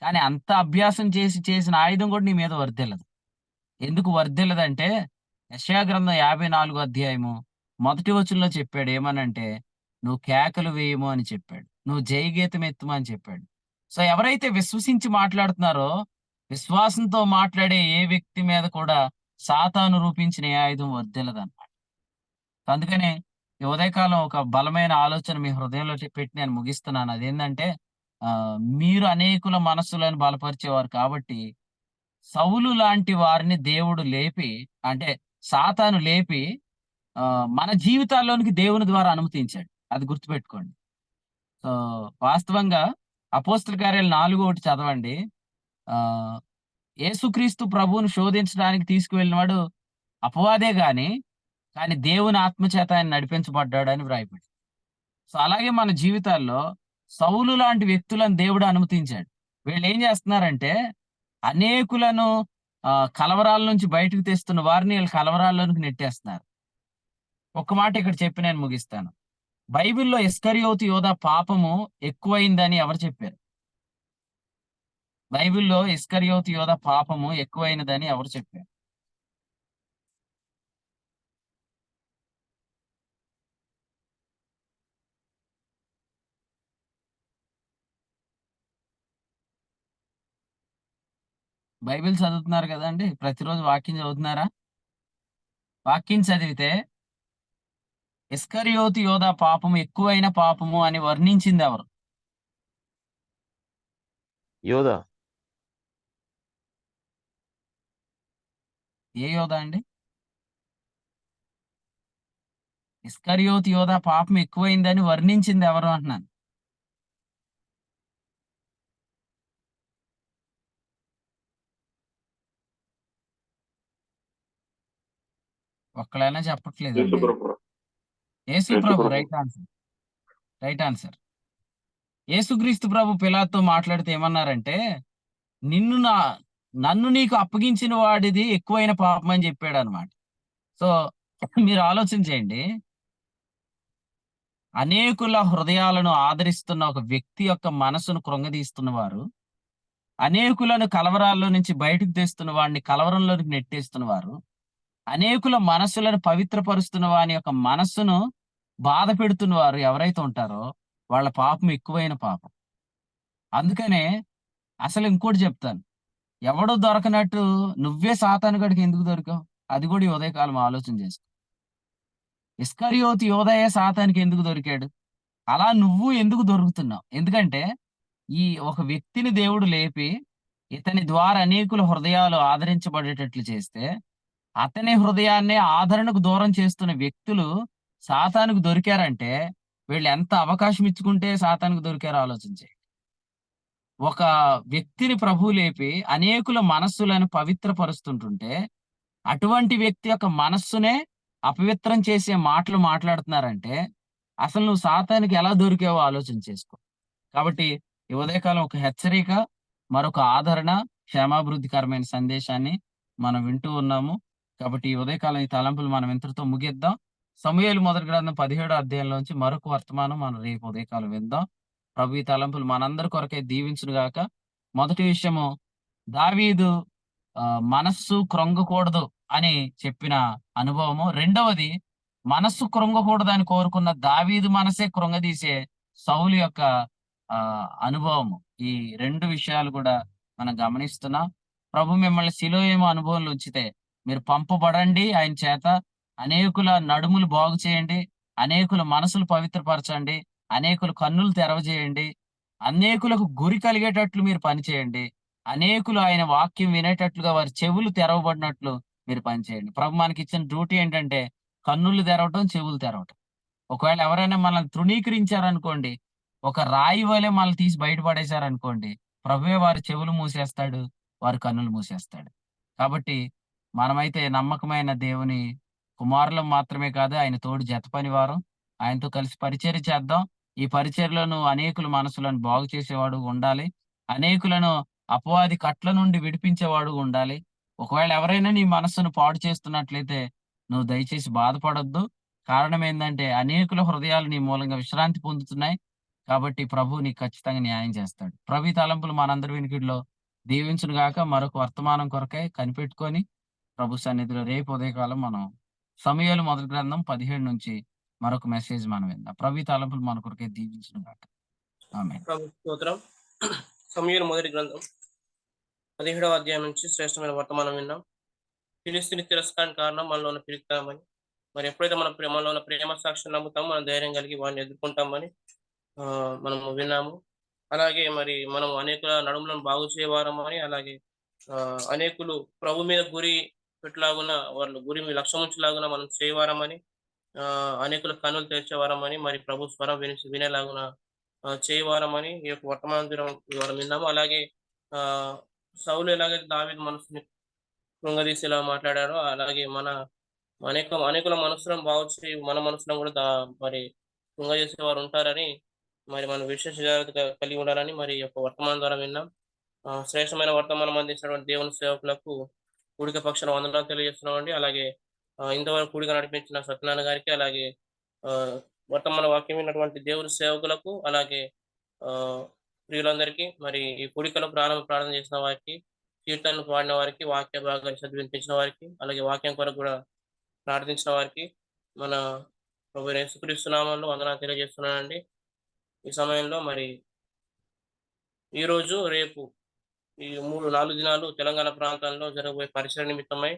కానీ అంత అభ్యాసం చేసిన ఆయుధం కూడా నీ మీద వర్ధిల్లదు. ఎందుకు వర్ధిల్లదంటే, యెషయా గ్రంథం 54 అధ్యాయము మొదటి వచనంలో చెప్పాడు ఏమనంటే, నువ్వు కేకలు వేయము అని చెప్పాడు. నువ్వు జయగీతం ఎత్తుము అని చెప్పాడు. సో, ఎవరైతే విశ్వసించి మాట్లాడుతున్నారో, విశ్వాసంతో మాట్లాడే ఏ వ్యక్తి మీద కూడా సాతాను రూపించిన ఏ ఆయుధం వర్ధిల్లదన్నమాట. అందుకనే ఈ ఉదయకాలం ఒక బలమైన ఆలోచన మీ హృదయంలో పెట్టి నేను ముగిస్తున్నాను. అదేంటంటే మీరు అనేకుల మనస్సులను బలపరిచేవారు కాబట్టి సౌలు లాంటి వారిని దేవుడు లేపి, అంటే సాతాను లేపి మన జీవితాల్లోనికి దేవుని ద్వారా అనుమతించాడు. అది గుర్తుపెట్టుకోండి. సో, వాస్తవంగా అపోస్తల కార్యాలు 4:1 చదవండి. ఆహ్, యేసుక్రీస్తు ప్రభువును శోధించడానికి తీసుకువెళ్ళినవాడు అపవాదే కానీ దేవుని ఆత్మ చేత ఆయన నడిపించబడ్డాడని వ్రాయబడింది. సో, అలాగే మన జీవితాల్లో సౌలు లాంటి వ్యక్తులను దేవుడు అనుమతించాడు. వీళ్ళేం చేస్తున్నారంటే అనేకులను కలవరాల నుంచి బయటకు తెస్తున్న వారిని వీళ్ళు కలవరాల్లోనికి నెట్టేస్తున్నారు. ఒక్క మాట ఇక్కడ చెప్పి నేను ముగిస్తాను. బైబిల్‌లో ఇస్కరియోతు యోధా పాపము ఎక్కువైందని ఎవరు చెప్పారు? బైబిల్‌లో ఇస్కరియోతు యోధా పాపము ఎక్కువైనదని ఎవరు చెప్పారు? బైబిల్ చదువుతున్నారు కదండీ! ప్రతిరోజు వాక్యం చదువుతున్నారా? వాక్యం చదివితే ఇస్కరియోతు యోధా పాపము ఎక్కువైన పాపము అని వర్ణించింది ఎవరు? యోధా. ఏ యోధా అండి? ఇస్కరియోతు యోధా పాపం ఎక్కువైందని వర్ణించింది ఎవరు అంటున్నాను? ఒక్కళ్ళైనా చెప్పట్లేదండి. యేసు ప్రభు. Right answer. Right answer. Yesukreestu ప్రభు పిలాతుతో మాట్లాడితే ఏమన్నారంటే, నిన్ను నన్ను నీకు అప్పగించిన వాడిది ఎక్కువైన పాపం అని చెప్పాడన్నమాట. సో, మీరు ఆలోచన చేయండి. అనేకుల హృదయాలను ఆదరిస్తున్న ఒక వ్యక్తి యొక్క మనసును కృంగదీస్తున్న వారు, అనేకులను కలవరాల్లో నుంచి బయటకు తెస్తున్న వాడిని కలవరంలోనికి నెట్టేస్తున్న వారు, అనేకుల మనస్సులను పవిత్రపరుస్తున్న వాని యొక్క మనస్సును బాధ పెడుతున్న వారు ఎవరైతే ఉంటారో వాళ్ళ పాపం ఎక్కువైన పాపం. అందుకనే అసలు ఇంకోటి చెప్తాను. ఎవడో దొరకనట్టు నువ్వే సాతాను గడికి ఎందుకు దొరికావు? అది కూడా ఈ ఉదయకాలం ఆలోచన చేసుకో. ఇస్కరియోతు యోధయే సాతానికి ఎందుకు దొరికాడు? అలా నువ్వు ఎందుకు దొరుకుతున్నావు? ఎందుకంటే ఈ ఒక వ్యక్తిని దేవుడు లేపి ఇతని ద్వారా అనేకుల హృదయాలు ఆదరించబడేటట్లు చేస్తే, అతని హృదయాన్నే ఆదరణకు దూరం చేస్తున్న వ్యక్తులు సాతానుకు దొరికారంటే వీళ్ళు ఎంత అవకాశం ఇచ్చుకుంటే సాతానుకు దొరికారో ఆలోచించండి. ఒక వ్యక్తిని ప్రభువు లేపి అనేకుల మనస్సులను పవిత్రపరుస్తుంటుంటే అటువంటి వ్యక్తి యొక్క మనస్సునే అపవిత్రం చేసే మాటలు మాట్లాడుతున్నారంటే అసలు నువ్వు సాతానికి ఎలా దొరికావో ఆలోచన చేసుకో. కాబట్టి ఈ ఉదయకాలం ఒక హెచ్చరిక, మరొక ఆదరణ, క్షేమాభివృద్ధికరమైన సందేశాన్ని మనం వింటూ ఉన్నాము. కాబట్టి ఈ ఉదయకాలం ఈ తలంపులు మనం ఇంతటితో ముగిద్దాం. సమూయేలు మొదటి గ్రంథం 17వ అధ్యాయంలోంచి మరొక వర్తమానం మనం రేపు ఉదయకాలం విందాం. ప్రభు ఈ తలంపులు మనందరి కొరకే దీవించును గాక. మొదటి విషయము, దావీదు మనస్సు కృంగకూడదు అని చెప్పిన అనుభవము. రెండవది, మనస్సు కృంగకూడదని కోరుకున్న దావీదు మనసే కృంగదీసే సౌలు యొక్క అనుభవము. ఈ రెండు విషయాలు కూడా మనం గమనిస్తున్నాం. ప్రభు మిమ్మల్ని సిలోయేము అనుభవంలో ఉంచితే మీరు పంపబడండి ఆయన చేత, అనేకుల నడుములు బాగు చేయండి, అనేకుల మనసులు పవిత్రపరచండి, అనేకుల కన్నులు తెరవజేయండి, అనేకులకు గురి కలిగేటట్లు మీరు పనిచేయండి, అనేకులు ఆయన వాక్యం వినేటట్లుగా వారి చెవులు తెరవబడినట్లు మీరు పనిచేయండి. ప్రభు మనకి ఇచ్చిన డ్యూటీ ఏంటంటే కన్నులు తెరవటం, చెవులు తెరవటం. ఒకవేళ ఎవరైనా మనల్ని తృణీకరించారనుకోండి, ఒక రాయి వలె మనల్ని తీసి బయటపడేశారనుకోండి, ప్రభువే వారి చెవులు మూసేస్తాడు, వారి కన్నులు మూసేస్తాడు. కాబట్టి మనమైతే నమ్మకమైన దేవుని కుమారులం మాత్రమే కాదు, ఆయన తోడు జత పనివారం. ఆయనతో కలిసి పరిచర్య చేద్దాం. ఈ పరిచర్యలోను అనేకుల మనసులను బాగు చేసేవాడు ఉండాలి. అనేకులను అపవాది కట్ల నుండి విడిపించేవాడు ఉండాలి. ఒకవేళ ఎవరైనా నీ మనస్సును పాడు చేస్తున్నట్లయితే నువ్వు దయచేసి బాధపడొద్దు. కారణం ఏందంటే అనేకుల హృదయాలు నీ మూలంగా విశ్రాంతి పొందుతున్నాయి. కాబట్టి ప్రభువు నీకు ఖచ్చితంగా న్యాయం చేస్తాడు. ప్రభు ఈ తలంపులు మనందరి వినికిడిలో దీవించును గాక. మరొక వర్తమానం కొరకై కనిపెట్టుకొని ప్రభు సన్నిధిలో రేపు ఉదయకాలం మనం సమూయేలు మొదటి గ్రంథం 17 నుంచి మరొక మెసేజ్ మనం విందాం. ప్రభు ఈ తలంపులు మన కొరకై దీవించును గాక. ఆమేన్. ప్రభు స్తోత్రం. సమూయేలు మొదటి గ్రంథం 17వ అధ్యాయం నుంచి శ్రేష్టమైన వర్తమానం విన్నాం. ఫిలిష్తీయుని తిరస్కారానికి కారణం మనలో ఉన్న పిరికితనమని, మరి ఎప్పుడైతే మనలో ఉన్న ప్రేమ సాక్షిని నమ్ముతామో మనం ధైర్యం కలిగి వాడిని ఎదుర్కొంటామని మనము విన్నాము. అలాగే మరి మనం అనేకుల నడుములను బాగు చేయవారమని, అలాగే అనేకులు ప్రభు మీద గురి పెట్టలాగున వాళ్ళు గురి మీద లక్ష్యం ఉంచేలాగున మనం చేయవారమని, అనేకుల కన్నులు తెరిచేవారమని, మరి ప్రభు స్వరం వినేలాగున చేయవారమని ఈ యొక్క వర్తమాన దినం ద్వారా విన్నాము. అలాగే ఆహ్, సౌలు ఎలాగైతే దావీదు మనసుని కృంగదీసేలా మాట్లాడారో, అలాగే అనేకుల మనసులను బాగు చేయి మన మనసులను కూడా మరి కృంగజేసేవారు ఉంటారని, మరి మనం విశేష జాగ్రత్త కలిగి ఉండాలని మరి ఈ యొక్క వర్తమానం ద్వారా విన్నాం. శ్రేష్టమైన వర్తమానం అందించినటువంటి దేవుని సేవకులకు కూడిక పక్షాన వందనాలు తెలియజేస్తున్నామండి. అలాగే ఇంతవరకు కూడిక నడిపించిన సత్యనారాయణ గారికి, అలాగే ఆహ్, వర్తమాన వాక్యం విన్నటువంటి దేవుని సేవకులకు, అలాగే ప్రియులందరికీ, మరి ఈ కూడికలో ప్రార్థన చేసిన వారికి, కీర్తనలు పాడిన వారికి, వాక్య భాగాన్ని చదివినిపించిన వారికి, అలాగే వాక్యం కొరకు కూడా ప్రార్థించిన వారికి మన ప్రభు యేసుక్రీస్తు నామములో వందనాలు తెలియజేస్తున్నానండి. ఈ సమయంలో మరి ఈరోజు, రేపు ఈ 4 దినాలు తెలంగాణ ప్రాంతంలో జరగబోయే పరిచయ నిమిత్తమై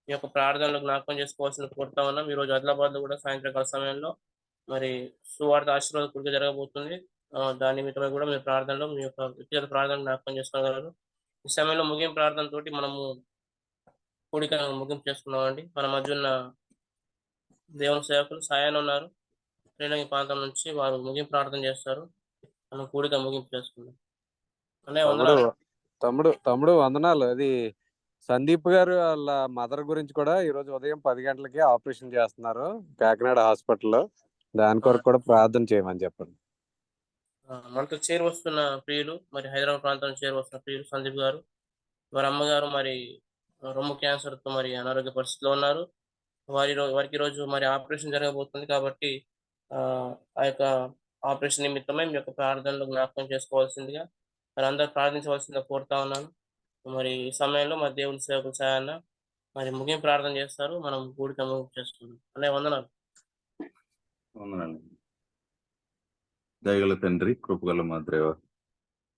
ఈ యొక్క ప్రార్థనలు జ్ఞాపకం చేసుకోవాల్సింది కోరుతా ఉన్నాం. ఈరోజు ఆదిలాబాద్‌లో కూడా సాయంత్రకాల సమయంలో మరి సువార్త ఆశీర్వాద కూడిక జరగబోతుంది. దాని నిమిత్తమై కూడా మీ ప్రార్థనలో మీ యొక్క వ్యక్తిగత ప్రార్థనలు జ్ఞాపకం చేసుకోగలరు. ఈ సమయంలో ముగింపు ప్రార్థనతోటి మనము కూడికను ముగింపు చేసుకుందామండి. మన మధ్య ఉన్న దేవుని సేవకులు సాయాన్ని ఉన్నారు. శ్రీలంక ప్రాంతం నుంచి వారు ముగింపు ప్రార్థన చేస్తారు. మనం కూడిక ముగింపు చేసుకుందాం. అన్నయ్య తమ్ముడు వందనాలు. తమ్ముడు తమ్ముడు వందనాలు. అది సందీప్ గారు వాళ్ళ మదర్ గురించి కూడా ఈరోజు ఉదయం 10 గంటలకి ఆపరేషన్ చేస్తున్నారు కాకినాడ హాస్పిటల్లో. దాని కొరకు కూడా ప్రార్థన చేయమని చెప్పండి. మనతో చేరువస్తున్న ప్రియులు, మరి హైదరాబాద్ ప్రాంతం నుంచి చేరువస్తున్న ప్రియులు సందీప్ గారు, వారి అమ్మగారు మరి రొమ్ము క్యాన్సర్తో మరి అనారోగ్య పరిస్థితిలో ఉన్నారు. వారికి ఈరోజు మరి ఆపరేషన్ జరగబోతుంది కాబట్టి ఆ యొక్క ఆపరేషన్ నిమిత్తమై మీ యొక్క ప్రార్థనలు జ్ఞాపకం చేసుకోవాల్సిందిగా మరి అందరూ ప్రార్థించవలసిందిగా కోరుతా ఉన్నాను. మరి ఈ సమయంలో మరి దేవుని సేవకులు సాయాన్న మరి ముగింపు ప్రార్థన చేస్తారు. మనం కూడిక ముగింపు చేసుకుందాం. అన్నయ్య వందనాలు. వందనాలు. దయగల తండ్రి, కృపగల మా దేవ,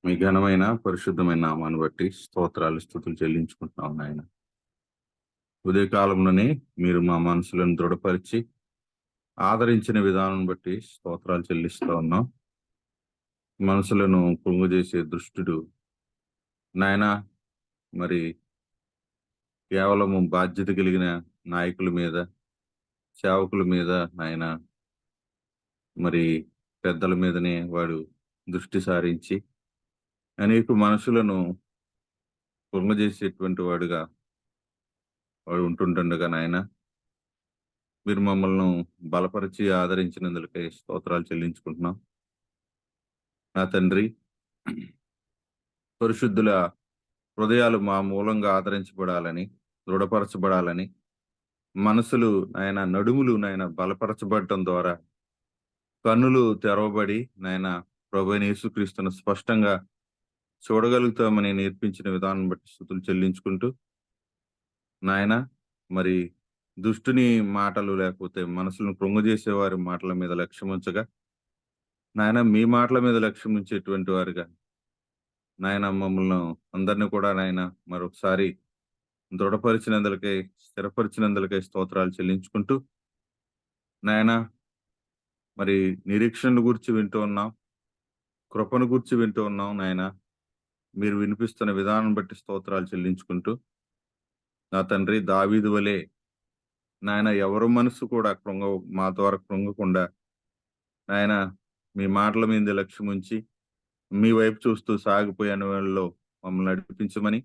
మీ ఘనమైన పరిశుద్ధమైన నామాన్ని బట్టి స్తోత్రాలు స్తుతులు చెల్లించుకుంటున్నాం నాయన. ఉదయకాలంలోనే మీరు మా మనసులను దృఢపరిచి ఆదరించిన విధానం బట్టి స్తోత్రాలు చెల్లిస్తా ఉన్నాం. మనసులను పొంగు చేసే దుష్టుడు నాయన మరి కేవలము బాధ్యత కలిగిన నాయకుల మీద, సేవకుల మీద, నాయన మరి పెద్దల మీదనే వాడు దృష్టి సారించి అనేక మనసులను పొంగజేసేటువంటి వాడుగా వాడు ఉంటుండగా నాయన, మీరు మమ్మల్ని బలపరిచి ఆదరించినందులకై స్తోత్రాలు చెల్లించుకుంటున్నాం. నా తండ్రి, పరిశుద్ధుల హృదయాలు మా మూలంగా ఆదరించబడాలని, దృఢపరచబడాలని, మనసులు నాయన, నడుములు నాయన బలపరచబడటం ద్వారా కన్నులు తెరవబడి నాయన ప్రభువైన యేసుక్రీస్తును స్పష్టంగా చూడగలుగుతామని నేర్పించిన విధానం బట్టి స్తుతులు చెల్లించుకుంటూ నాయన, మరి దుష్టుని మాటలు లేకపోతే మనసులను కృంగజేసే వారి మాటల మీద లక్ష్యం ఉంచగా నాయన మీ మాటల మీద లక్ష్యం ఉంచేటువంటి వారుగా నాయన మమ్మల్ని అందరినీ కూడా నాయన మరొకసారి దృఢపరిచినందులకై, స్థిరపరిచినందులకై స్తోత్రాలు చెల్లించుకుంటూ నాయన, మరి నిరీక్షణ గురించి వింటూ ఉన్నాం, కృపను గురించి వింటూ ఉన్నాం నాయన. మీరు వినిపిస్తున్న విధానం బట్టి స్తోత్రాలు చెల్లించుకుంటూ నా తండ్రి, దావీదు వలె నాయన ఎవరు మనసు కూడా మా ద్వారా కృంగకుండా నాయన మీ మాటల మీద లక్ష్యం ఉంచి మీ వైపు చూస్తూ సాగిపోయిన వాళ్ళలో మమ్మల్ని నడిపించమని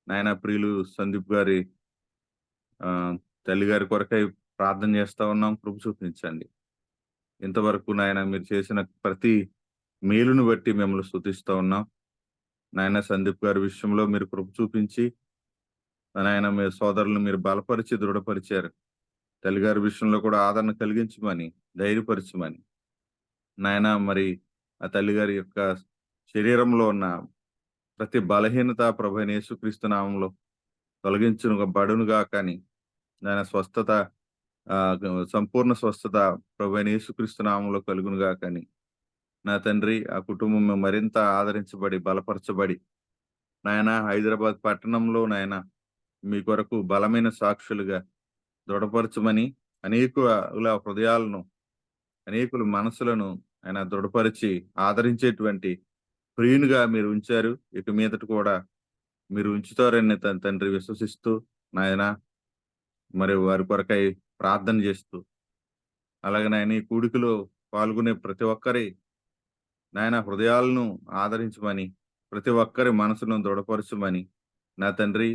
నాయన, ప్రియులు సందీప్ గారి తల్లి గారి కొరకై ప్రార్థన చేస్తా ఉన్నాం. కృప చూపించండి. ఇంతవరకు నాయన మీరు చేసిన ప్రతి మేలును బట్టి మిమ్మల్ని స్తుతిస్తూ ఉన్నాం నాయన. సందీప్ గారి విషయంలో మీరు కృప చూపించి నాయన మీ సోదరులను మీరు బలపరిచి దృఢపరిచారు. తల్లిగారి విషయంలో కూడా ఆదరణ కలిగించమని, ధైర్యపరచమని నాయన. మరి ఆ తల్లిగారి యొక్క శరీరంలో ఉన్న ప్రతి బలహీనత ప్రభువైన యేసుక్రీస్తు నామంలో తొలగించుబడునుగా కానీ నాయన, స్వస్థత, సంపూర్ణ స్వస్థత ప్రభువైన యేసుక్రీస్తు నామంలో కలుగునుగా కానీ నా తండ్రి, ఆ కుటుంబం మరింత ఆదరించబడి బలపరచబడి నాయన హైదరాబాద్ పట్టణంలో నాయన మీ కొరకు బలమైన సాక్షులుగా దృఢపరచమని అనేకుల హృదయాలను, అనేకుల మనసులను ఆయన దృఢపరిచి ఆదరించేటువంటి ప్రియునిగా మీరు ఉంచారు. ఇక మీదట కూడా మీరు ఉంచుతారని తండ్రి విశ్వసిస్తూ నాయన మరి వారి కొరకై ప్రార్థన చేస్తూ, అలాగే నాయన ఈ కూడికలో పాల్గొనే ప్రతి ఒక్కరి నాయన హృదయాలను ఆదరించమని, ప్రతి ఒక్కరి మనసును దృఢపరచమని నా తండ్రి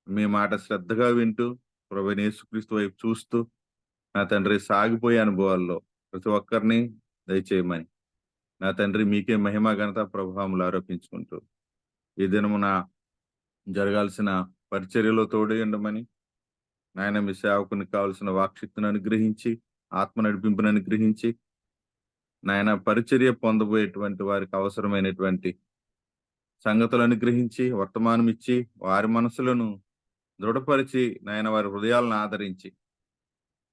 మీ మాట శ్రద్ధగా వింటూ ప్రభువైన యేసుక్రీస్తు వైపు చూస్తూ నా తండ్రి సాగిపోయే అనుభవాల్లో ప్రతి ఒక్కరిని దయచేయమని నా తండ్రి మీకే మహిమ ఘనత ప్రభావములు ఆరోపించుకుంటూ ఈ దినమున జరగాల్సిన పరిచర్యలో తోడై ఉండమని నాయన మీ సేవకుని కావలసిన వాక్శక్తిని అనుగ్రహించి, ఆత్మ నడిపింపును అనుగ్రహించి, నాయన పరిచర్య పొందబోయేటువంటి వారికి అవసరమైనటువంటి సంగతులు అనుగ్రహించి, వర్తమానం ఇచ్చి, వారి మనసులను దృఢపరిచి, నాయన వారి హృదయాలను ఆదరించి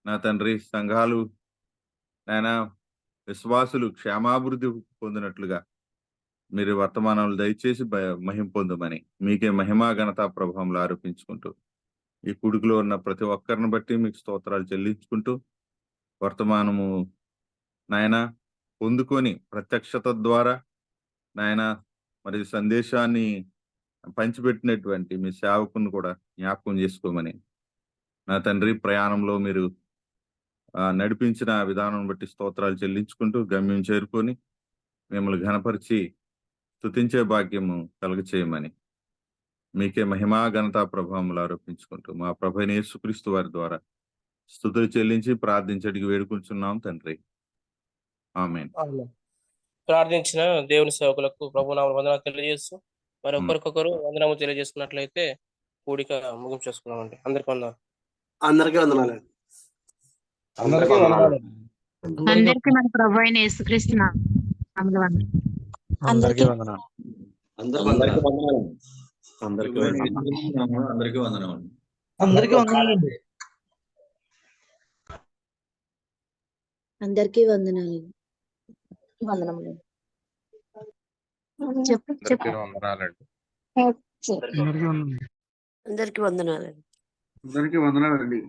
నా తండ్రి సంఘాలు నాయన విశ్వాసులు క్షేమాభివృద్ధి పొందినట్లుగా మీరు వర్తమానాలు దయచేసి మహిమ పొందమని మీకే మహిమా ఘనత ప్రభావంలో ఆరోపించుకుంటూ ఈ కుడుకులో ఉన్న ప్రతి ఒక్కరిని బట్టి మీకు స్తోత్రాలు చెల్లించుకుంటూ వర్తమానము నాయన పొందుకొని ప్రత్యక్షత ద్వారా నాయన మరి సందేశాన్ని పంచిపెట్టినటువంటి మీ సేవకుని కూడా జ్ఞాపకం చేసుకోమని నా తండ్రి ప్రయాణంలో మీరు నడిపించిన విధానం బట్టి స్తోత్రాలు చెల్లించుకుంటూ గమ్యం చేరుకొని మిమ్మల్ని ఘనపరిచి స్తుతించే భాగ్యము కలుగచేయమని మీకే మహిమా ఘనతా ప్రభావములు ఆరోపించుకుంటూ మా ప్రభువైన యేసుక్రీస్తు వారి ద్వారా స్తుతులు చెల్లించి ప్రార్థించడికి వేడుకుంటున్నాం తండ్రి. ఆమేన్. ప్రార్థించిన దేవుని సేవకులకు ప్రభునామమున వందనాలు తెలియజేస్తూ మరి ఒకరికొకరు వందనము తెలియజేసుకున్నట్లయితే కూడిక ముగింపు చేసుకున్నామండి. అందరికీ వందనాలు. అందరికీ వందనాలు. అందరికీ వందనాలు. అందరికీ మన ప్రభు అయిన యేసుక్రీస్తు నామములో వందనాలు. అందరికీ వందనాలు. అందరికీ వందనాలు. అందరికీ వందనాలు. అందరికీ వందనాలు. అందరికీ వందనాలండి. అందరికీ వందనాలు. వందనములు. చెప్పు చెప్పు. వందనాలండి. అందరికీ వందనాలు. అందరికీ వందనాలు. అందరికీ వందనాలండి.